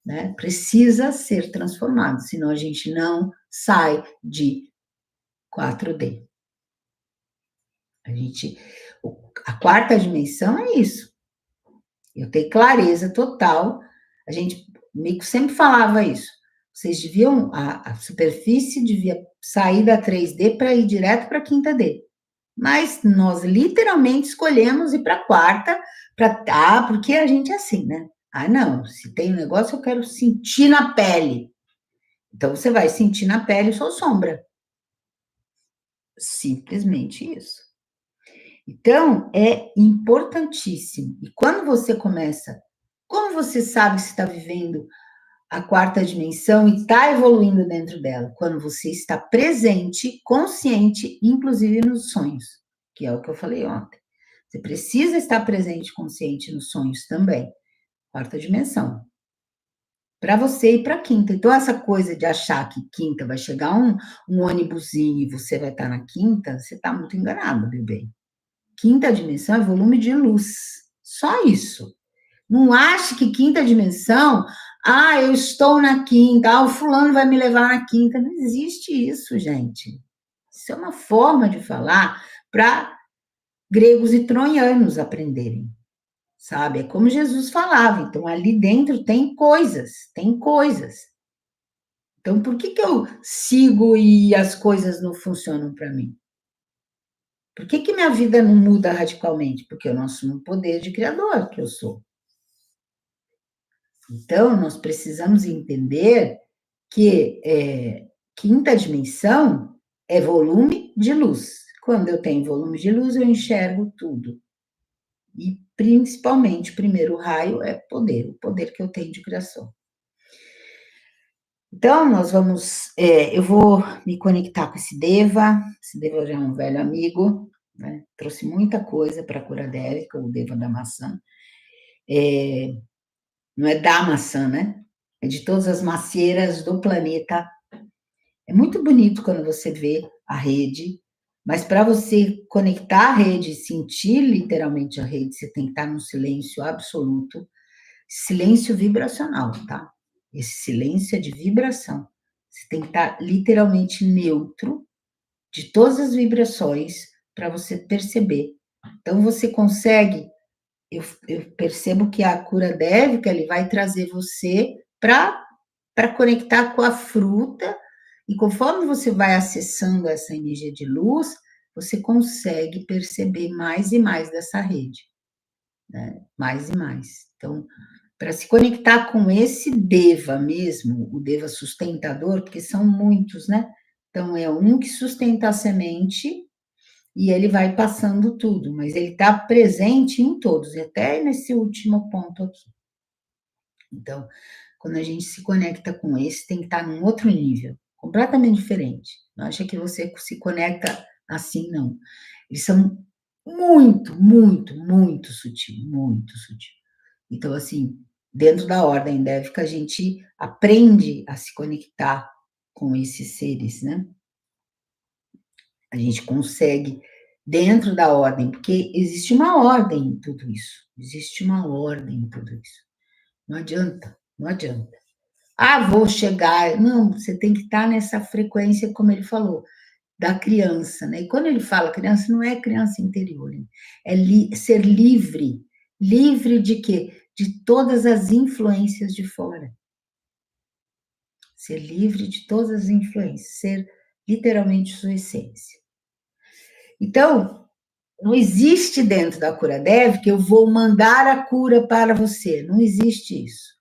né? Precisa ser transformado, senão a gente não sai de 4D. A quarta dimensão é isso. Eu tenho clareza total. O Mico sempre falava isso. Vocês deviam, a superfície devia sair da 3D para ir direto para a quinta D. Mas nós literalmente escolhemos ir para a quarta, porque a gente é assim, né? Ah, não, se tem um negócio eu quero sentir na pele. Então você vai sentir na pele sua sombra. Simplesmente isso. Então, é importantíssimo. E quando você começa, como você sabe se está vivendo a quarta dimensão e está evoluindo dentro dela? Quando você está presente, consciente, inclusive nos sonhos, que é o que eu falei ontem. Você precisa estar presente, consciente nos sonhos também. Quarta dimensão. Para você ir para a quinta. Então, essa coisa de achar que quinta vai chegar um ônibusinho e você vai estar na quinta, você está muito enganado, meu bem. Quinta dimensão é volume de luz. Só isso. Não ache que quinta dimensão, eu estou na quinta, o fulano vai me levar na quinta. Não existe isso, gente. Isso é uma forma de falar para gregos e troianos aprenderem, sabe? É como Jesus falava. Então, ali dentro tem coisas, tem coisas. Então, por que eu sigo e as coisas não funcionam para mim? Por que minha vida não muda radicalmente? Porque eu não assumo o poder de criador que eu sou. Então, nós precisamos entender que quinta dimensão é volume de luz. Quando eu tenho volume de luz, eu enxergo tudo. E, principalmente, o primeiro raio é poder, o poder que eu tenho de criação. Então, eu vou me conectar com esse Deva já é um velho amigo, né? Trouxe muita coisa para a cura dérica, o Deva da maçã. Não é da maçã, né? É de todas as macieiras do planeta. É muito bonito quando você vê a rede, mas para você conectar a rede e sentir literalmente a rede, você tem que estar num silêncio absoluto, silêncio vibracional, tá? Esse silêncio é de vibração. Você tem que estar literalmente neutro de todas as vibrações para você perceber. Então, você consegue, eu percebo que a cura dévica, ele vai trazer você para conectar com a fruta, e conforme você vai acessando essa energia de luz, você consegue perceber mais e mais dessa rede, né? Mais e mais. Então, para se conectar com esse Deva mesmo, o Deva sustentador, porque são muitos, né? Então, é um que sustenta a semente e ele vai passando tudo, mas ele está presente em todos, e até nesse último ponto aqui. Então, quando a gente se conecta com esse, tem que estar num outro nível, completamente diferente. Não acha que você se conecta assim, não. Eles são muito, muito, muito sutil, muito sutil. Então, assim, dentro da ordem dévica, a gente aprende a se conectar com esses seres, né? A gente consegue, dentro da ordem, porque existe uma ordem em tudo isso. Existe uma ordem em tudo isso. Não adianta, não adianta. Vou chegar. Não, você tem que estar nessa frequência, como ele falou, da criança, né? E quando ele fala criança, não é criança interior, é ser livre. Livre de quê? De todas as influências de fora. Ser livre de todas as influências, ser literalmente sua essência. Então, não existe dentro da cura Dev que eu vou mandar a cura para você. Não existe isso.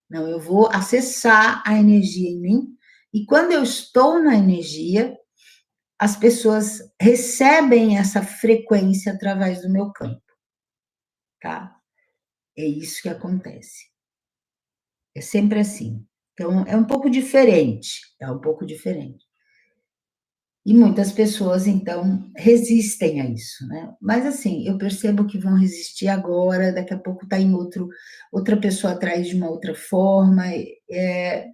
Não, eu vou acessar a energia em mim, e quando eu estou na energia, as pessoas recebem essa frequência através do meu campo, tá? É isso que acontece. É sempre assim. Então, é um pouco diferente, é um pouco diferente. E muitas pessoas, então, resistem a isso, né? Mas, assim, eu percebo que vão resistir agora, daqui a pouco está em outra pessoa atrás de uma outra forma,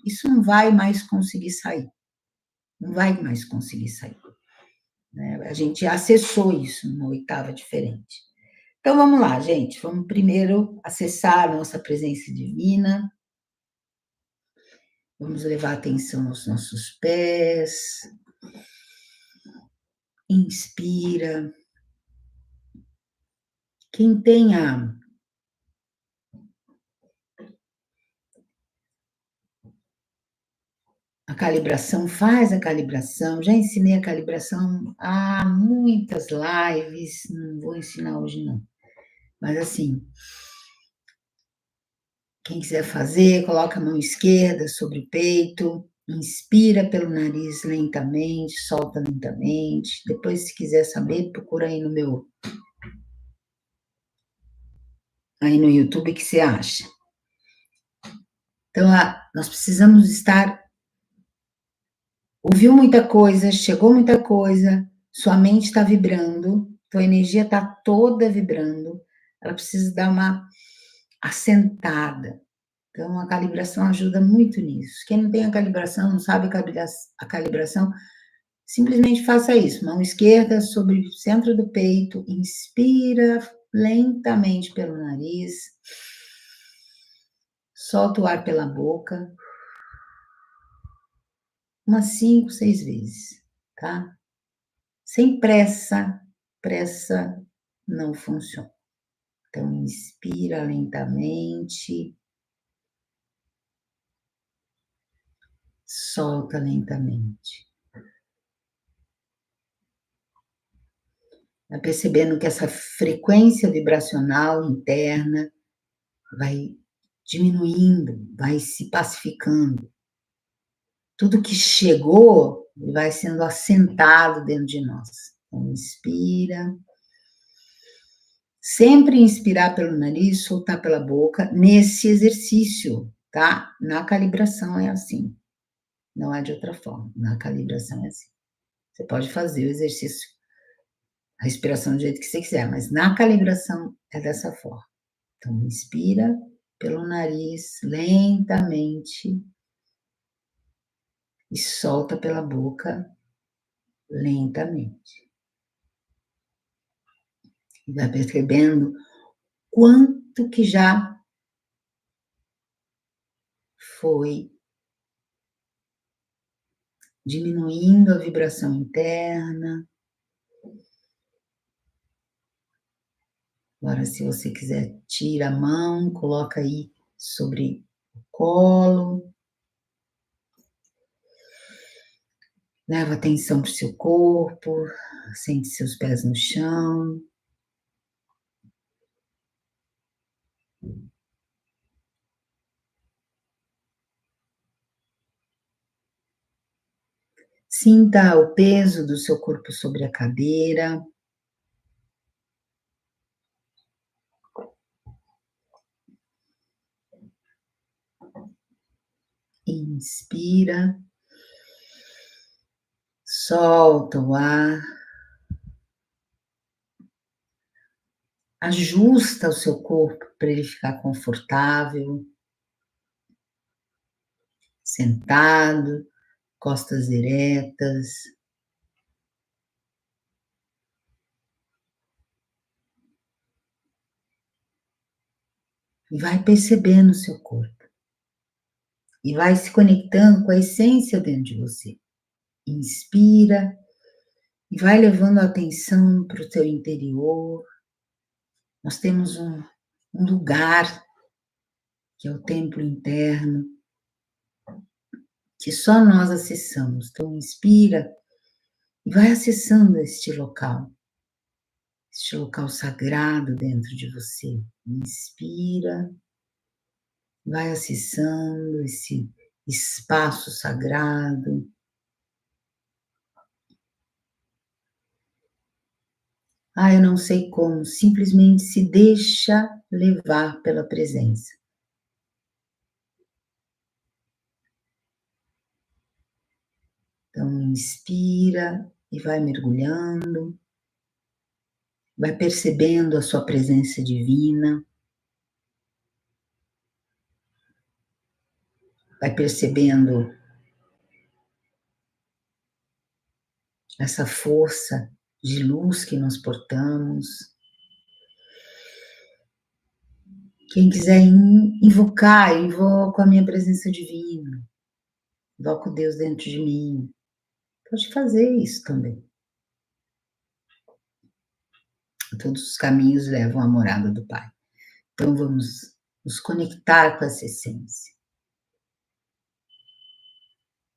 isso não vai mais conseguir sair, não vai mais conseguir sair, né? A gente acessou isso numa oitava diferente. Então, vamos lá, gente, vamos primeiro acessar a nossa presença divina, vamos levar atenção aos nossos pés, inspira. Quem tem a calibração, faz a calibração. Já ensinei a calibração há muitas lives, não vou ensinar hoje não. Mas assim, quem quiser fazer, coloca a mão esquerda sobre o peito, inspira pelo nariz lentamente, solta lentamente. Depois, se quiser saber, procura aí aí no YouTube o que você acha. Então, nós precisamos ouviu muita coisa, chegou muita coisa, sua mente está vibrando, tua energia está toda vibrando, ela precisa dar uma assentada. Então, a calibração ajuda muito nisso. Quem não tem a calibração, não sabe a calibração, simplesmente faça isso. Mão esquerda sobre o centro do peito, inspira lentamente pelo nariz, solta o ar pela boca, umas 5, 6 vezes, tá? Sem pressa, pressa não funciona. Então, inspira lentamente, solta lentamente. Vai percebendo que essa frequência vibracional interna vai diminuindo, vai se pacificando. Tudo que chegou vai sendo assentado dentro de nós. Então, inspira. Sempre inspirar pelo nariz, soltar pela boca, nesse exercício, tá? Na calibração é assim. Não é de outra forma. Na calibração é assim. Você pode fazer o exercício, a respiração do jeito que você quiser, mas na calibração é dessa forma. Então, inspira pelo nariz lentamente e solta pela boca lentamente. E vai percebendo quanto que já foi diminuindo a vibração interna. Agora, se você quiser, tira a mão, coloca aí sobre o colo. Leva atenção para o seu corpo, sente seus pés no chão. Sinta o peso do seu corpo sobre a cadeira. Inspira. Solta o ar. Ajusta o seu corpo para ele ficar confortável. Sentado, costas eretas. E vai percebendo o seu corpo. E vai se conectando com a essência dentro de você. Inspira e vai levando a atenção para o teu interior. Nós temos um lugar, que é o templo interno, que só nós acessamos. Então, inspira e vai acessando este local sagrado dentro de você. Inspira, vai acessando esse espaço sagrado. Eu não sei como, simplesmente se deixa levar pela presença. Então, inspira e vai mergulhando, vai percebendo a sua presença divina, vai percebendo essa força de luz que nós portamos. Quem quiser invocar, invoco a minha presença divina, invoco Deus dentro de mim. Pode fazer isso também. Todos os caminhos levam à morada do Pai. Então vamos nos conectar com essa essência.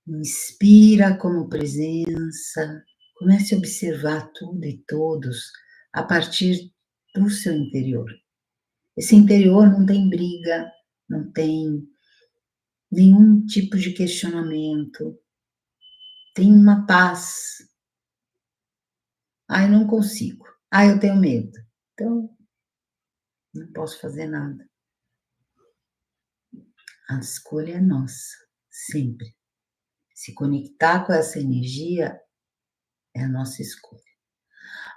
Inspira como presença. Comece a observar tudo e todos a partir do seu interior. Esse interior não tem briga, não tem nenhum tipo de questionamento, tem uma paz. Ah, eu não consigo. Ah, eu tenho medo. Então, não posso fazer nada. A escolha é nossa, sempre. Se conectar com essa energia é a nossa escolha.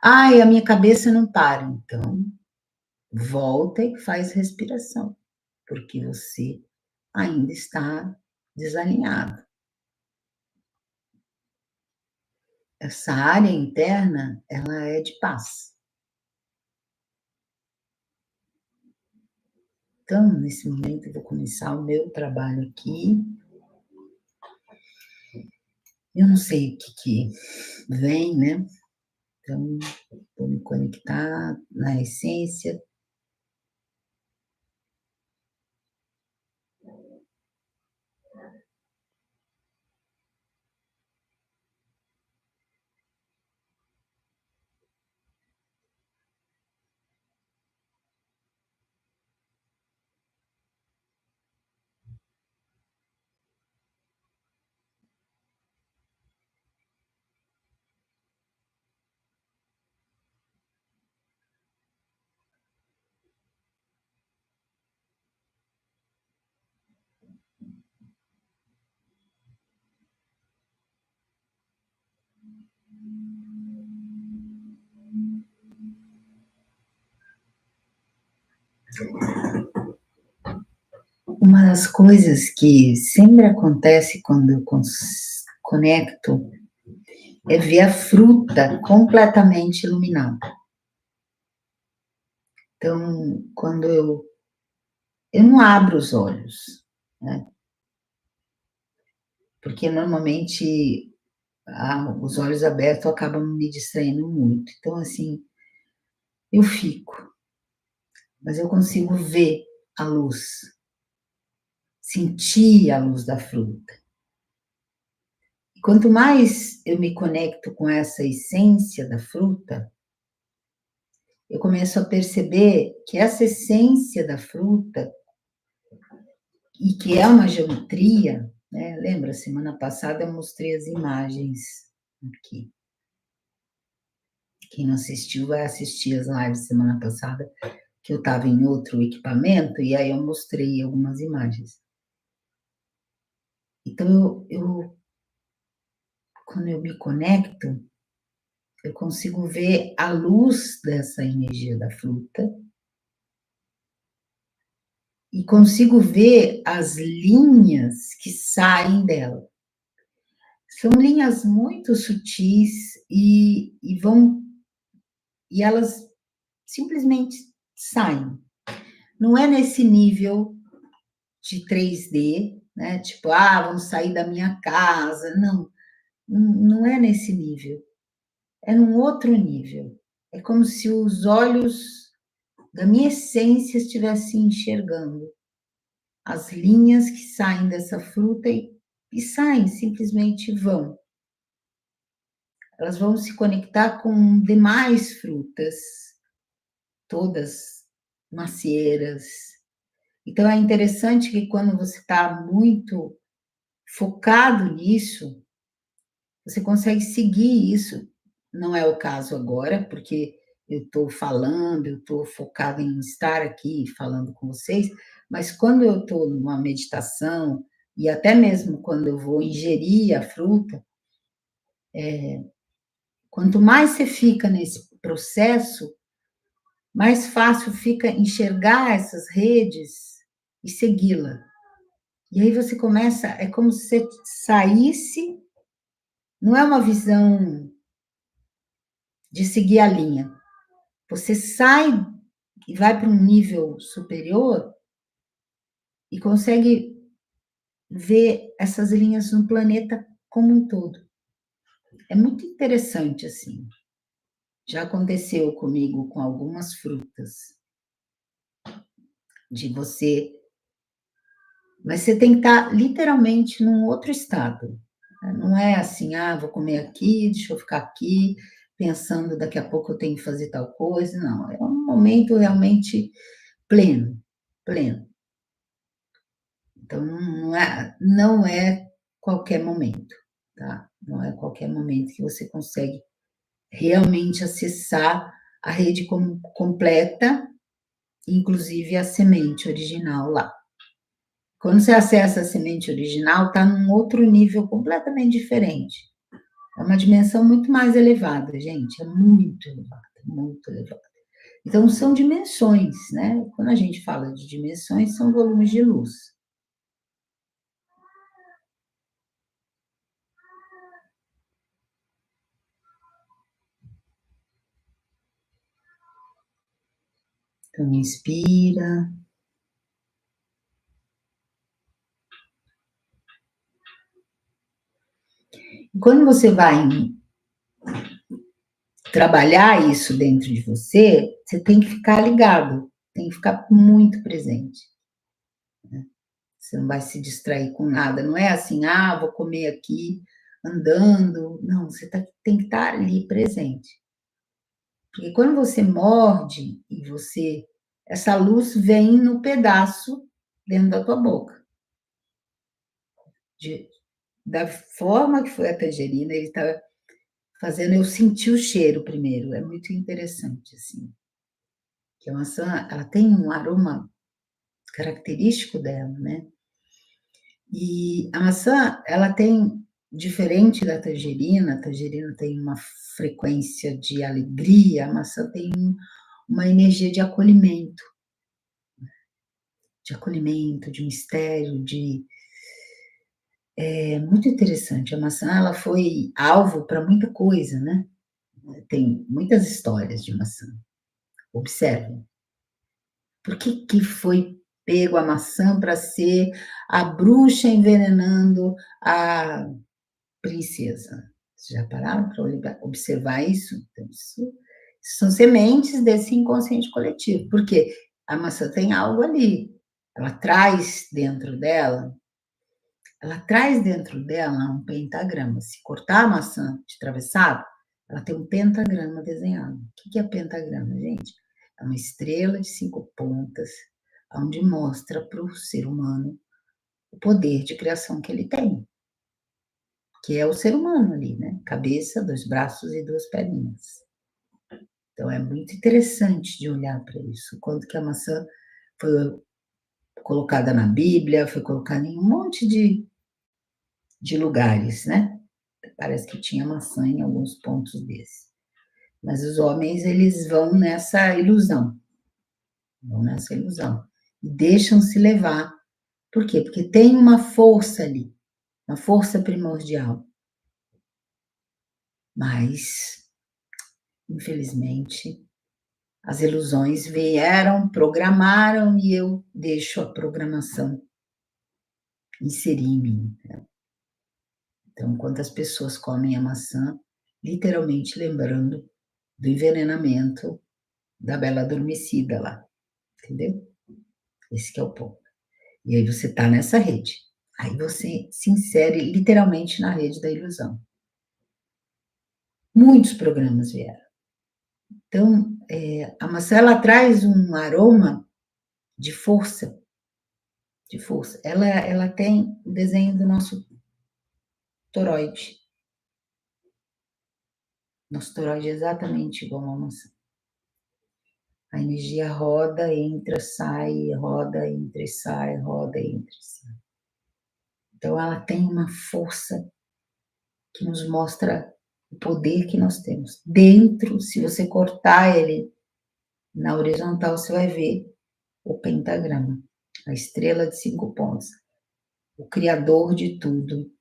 Ah, e a minha cabeça não para. Então, volta e faz respiração, porque você ainda está desalinhado. Essa área interna, ela é de paz. Então, nesse momento, eu vou começar o meu trabalho aqui. Eu não sei o que vem, né? Então, vou me conectar na essência. Uma das coisas que sempre acontece quando eu conecto é ver a fruta completamente iluminada. Então, quando eu não abro os olhos, né? Porque normalmente os olhos abertos acabam me distraindo muito. Então, assim, eu fico, mas eu consigo ver a luz, sentir a luz da fruta. E quanto mais eu me conecto com essa essência da fruta, eu começo a perceber que essa essência da fruta, e que é uma geometria, né? Lembra, semana passada eu mostrei as imagens aqui. Quem não assistiu vai assistir as lives semana passada, que eu estava em outro equipamento, e aí eu mostrei algumas imagens. Então, quando eu me conecto, eu consigo ver a luz dessa energia da fruta e consigo ver as linhas que saem dela. São linhas muito sutis e elas simplesmente saem. Não é nesse nível de 3D, né? Tipo, vamos sair da minha casa. Não, não é nesse nível. É num outro nível. É como se os olhos da minha essência estivessem enxergando as linhas que saem dessa fruta e saem, simplesmente vão. Elas vão se conectar com demais frutas, todas macieiras. Então, é interessante que quando você está muito focado nisso, você consegue seguir isso. Não é o caso agora, porque eu estou falando, eu estou focada em estar aqui falando com vocês, mas quando eu estou numa meditação, e até mesmo quando eu vou ingerir a fruta, quanto mais você fica nesse processo, mais fácil fica enxergar essas redes e segui-la. E aí você começa, é como se você saísse, não é uma visão de seguir a linha. Você sai e vai para um nível superior e consegue ver essas linhas no planeta como um todo. É muito interessante, assim. Já aconteceu comigo com algumas frutas, de você. Mas você tem que estar literalmente num outro estado. Não é assim: "Ah, vou comer aqui, deixa eu ficar aqui, pensando daqui a pouco eu tenho que fazer tal coisa", não, é um momento realmente pleno, pleno. Então não é qualquer momento, tá, não é qualquer momento que você consegue realmente acessar a rede completa, inclusive a semente original lá. Quando você acessa a semente original, está num outro nível completamente diferente. É uma dimensão muito mais elevada, gente, é muito elevada, muito elevada. Então são dimensões, né, quando a gente fala de dimensões, são volumes de luz. Então inspira. E quando você vai trabalhar isso dentro de você, você tem que ficar ligado, tem que ficar muito presente. Você não vai se distrair com nada, não é assim: "Ah, vou comer aqui andando", não, você tem que estar ali presente. Porque quando você morde e você essa luz vem no pedaço dentro da tua boca. De da forma que foi a tangerina, ele estava fazendo eu sentir o cheiro primeiro, é muito interessante, assim, que a maçã, ela tem um aroma característico dela, né. E a maçã, ela tem diferente da tangerina, a tangerina tem uma frequência de alegria, a maçã tem uma energia de acolhimento, de mistério, de é muito interessante. A maçã, ela foi alvo para muita coisa, né. Tem muitas histórias de maçã. Observe, por que foi pego a maçã para ser a bruxa envenenando a princesa? Vocês já pararam para observar isso? Então isso são sementes desse inconsciente coletivo, porque a maçã tem algo ali, ela traz dentro dela ela traz dentro dela um pentagrama. Se cortar a maçã de atravessado, ela tem um pentagrama desenhado. O que é pentagrama, gente? É uma estrela de 5 pontas, onde mostra para o ser humano o poder de criação que ele tem, que é o ser humano ali, né? Cabeça, 2 braços e 2 perninhas. Então é muito interessante de olhar para isso, quanto que a maçã foi colocada na Bíblia, foi colocada em um monte de lugares, né? Parece que tinha maçã em alguns pontos desses. Mas os homens, eles vão nessa ilusão, e deixam-se levar. Por quê? Porque tem uma força ali, uma força primordial. Mas, infelizmente, as ilusões vieram, programaram e eu deixo a programação inserir em mim. Então, quantas pessoas comem a maçã, literalmente lembrando do envenenamento da Bela Adormecida lá, entendeu? Esse que é o ponto. E aí você está nessa rede. Aí você se insere literalmente na rede da ilusão. Muitos programas vieram. Então, a maçã ela traz um aroma de força, de força. Ela tem o desenho do nosso toroide. Nosso toroide é exatamente igual a uma maçã. A energia roda, entra, sai, roda, entra e sai, roda, entra e sai. Então ela tem uma força que nos mostra o poder que nós temos. Dentro, se você cortar ele na horizontal, você vai ver o pentagrama, a estrela de 5 pontos. O criador de tudo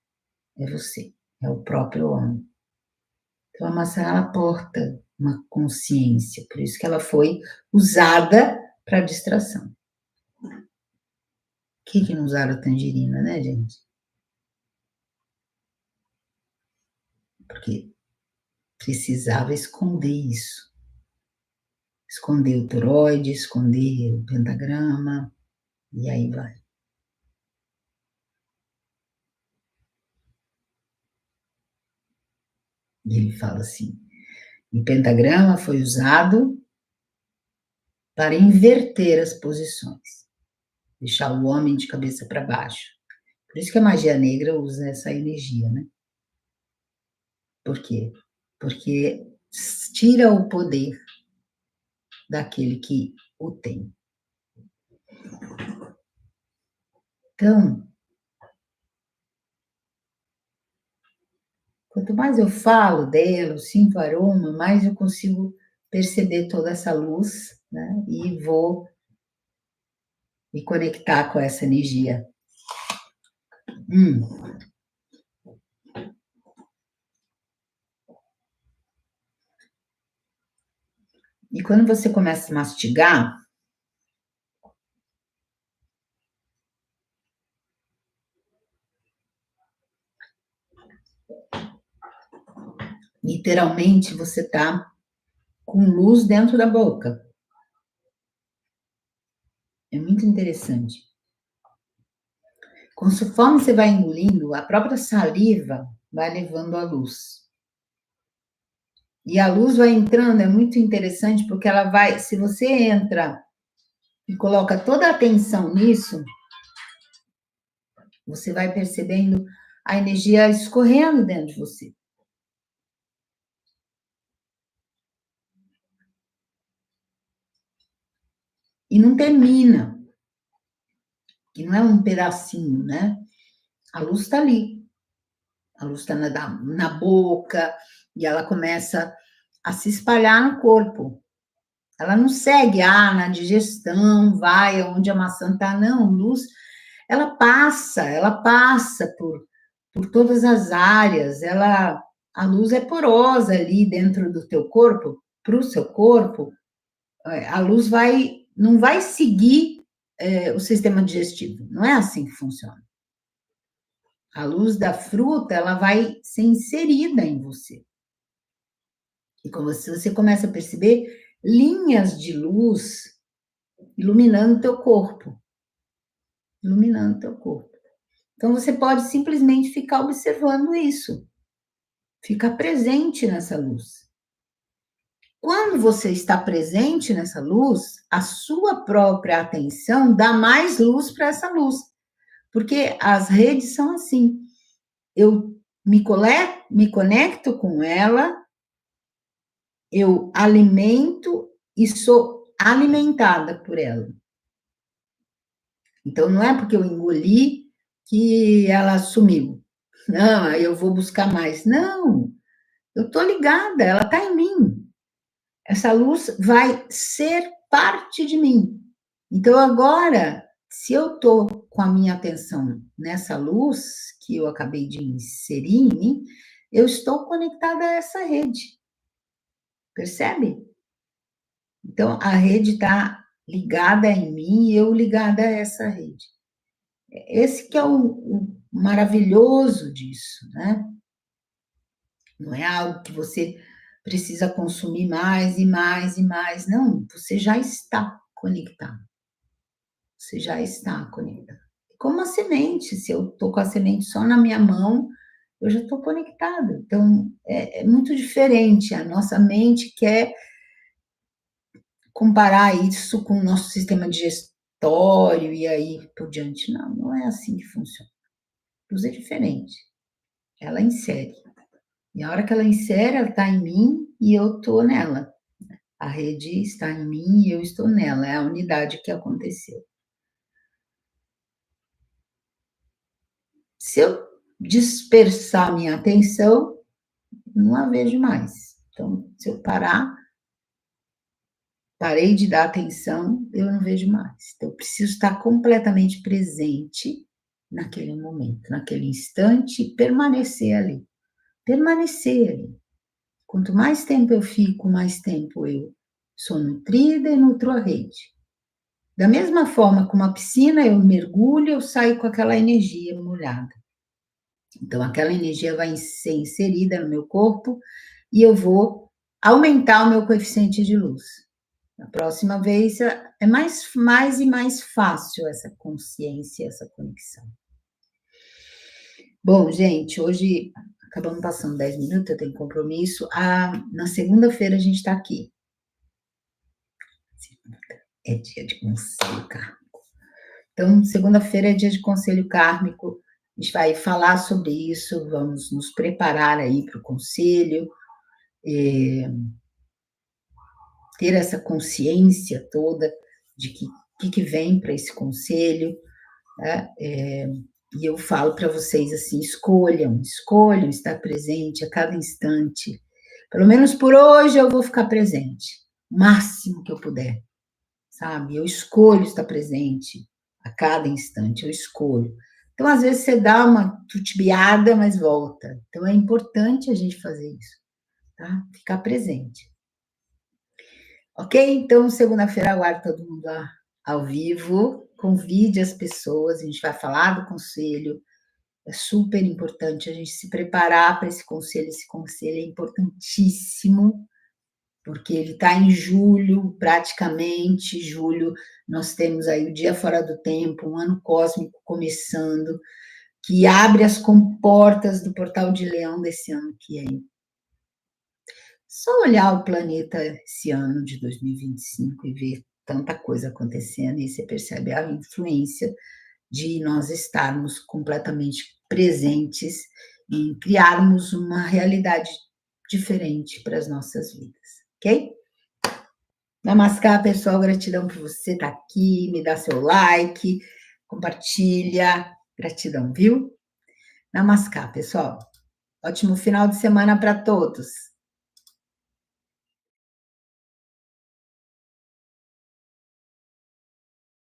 é você, é o próprio homem. Então a maçã ela porta uma consciência, por isso que ela foi usada para distração. Que não usaram a tangerina, né, gente? Porque precisava esconder isso. Esconder o toroide, esconder o pentagrama, e aí vai. E ele fala assim: o pentagrama foi usado para inverter as posições, deixar o homem de cabeça para baixo. Por isso que a magia negra usa essa energia, né? Por quê? Porque tira o poder daquele que o tem. Então, quanto mais eu falo dela, eu sinto o aroma, mais eu consigo perceber toda essa luz, né? E vou me conectar com essa energia. E quando você começa a mastigar, literalmente você está com luz dentro da boca. É muito interessante. Conforme você vai engolindo, a própria saliva vai levando a luz. E a luz vai entrando, é muito interessante, porque ela vai, se você entra e coloca toda a atenção nisso, você vai percebendo a energia escorrendo dentro de você. E não termina, que não é um pedacinho, né? A luz está ali. A luz está na boca e ela começa a se espalhar no corpo. Ela não segue, na digestão, vai onde a maçã está, não. Luz, ela passa por todas as áreas. A luz é porosa ali dentro do teu corpo, para o seu corpo. A luz não vai seguir o sistema digestivo. Não é assim que funciona. A luz da fruta, ela vai ser inserida em você. E como você começa a perceber linhas de luz iluminando o teu corpo. Iluminando o teu corpo. Então, você pode simplesmente ficar observando isso. Ficar presente nessa luz. Quando você está presente nessa luz, a sua própria atenção dá mais luz para essa luz. Porque as redes são assim. Eu me conecto com ela, eu alimento e sou alimentada por ela. Então, não é porque eu engoli que ela sumiu. Não, aí eu vou buscar mais. Não, eu estou ligada, ela está em mim. Essa luz vai ser parte de mim. Então, agora, se eu estou com a minha atenção nessa luz que eu acabei de inserir em mim, eu estou conectada a essa rede. Percebe? Então, a rede está ligada em mim e eu ligada a essa rede. Esse que é o maravilhoso disso, né? Não é algo que você precisa consumir mais e mais e mais, não. Você já está conectado. Você já está conectado. Como a semente, se eu estou com a semente só na minha mão, eu já estou conectada. Então, é muito diferente. A nossa mente quer comparar isso com o nosso sistema digestório e aí por diante. Não, não é assim que funciona. A luz é diferente. Ela insere. E a hora que ela insere, ela está em mim e eu estou nela. A rede está em mim e eu estou nela. É a unidade que aconteceu. Se eu dispersar minha atenção, não a vejo mais. Então, se eu parei de dar atenção, eu não vejo mais. Então, eu preciso estar completamente presente naquele momento, naquele instante, e permanecer ali. Permanecer ali. Quanto mais tempo eu fico, mais tempo eu sou nutrida e nutro a rede. Da mesma forma como a piscina, eu mergulho, eu saio com aquela energia molhada. Então, aquela energia vai ser inserida no meu corpo e eu vou aumentar o meu coeficiente de luz. Na próxima vez, é mais e mais fácil essa consciência, essa conexão. Bom, gente, hoje acabamos passando 10 minutos, eu tenho compromisso. Na segunda-feira a gente está aqui. É dia de conselho kármico. Então, segunda-feira é dia de conselho kármico. A gente vai falar sobre isso, vamos nos preparar aí para o conselho, ter essa consciência toda de que vem para esse conselho, né? E eu falo para vocês assim, escolham estar presente a cada instante. Pelo menos por hoje eu vou ficar presente, o máximo que eu puder, sabe? Eu escolho estar presente a cada instante, eu escolho. Então, às vezes, você dá uma tutibiada, mas volta. Então, é importante a gente fazer isso, tá? Ficar presente. Ok? Então, segunda-feira, aguardo todo mundo ao vivo. Convide as pessoas, a gente vai falar do conselho. É super importante a gente se preparar para esse conselho. Esse conselho é importantíssimo, porque ele está em julho, praticamente. Julho, nós temos aí o Dia Fora do Tempo, um ano cósmico começando, que abre as comportas do Portal de Leão desse ano que é. Só olhar o planeta esse ano de 2025 e ver tanta coisa acontecendo, e você percebe a influência de nós estarmos completamente presentes em criarmos uma realidade diferente para as nossas vidas, ok? Namaskar, pessoal, gratidão por você estar aqui, me dá seu like, compartilha, gratidão, viu? Namaskar, pessoal. Ótimo final de semana para todos.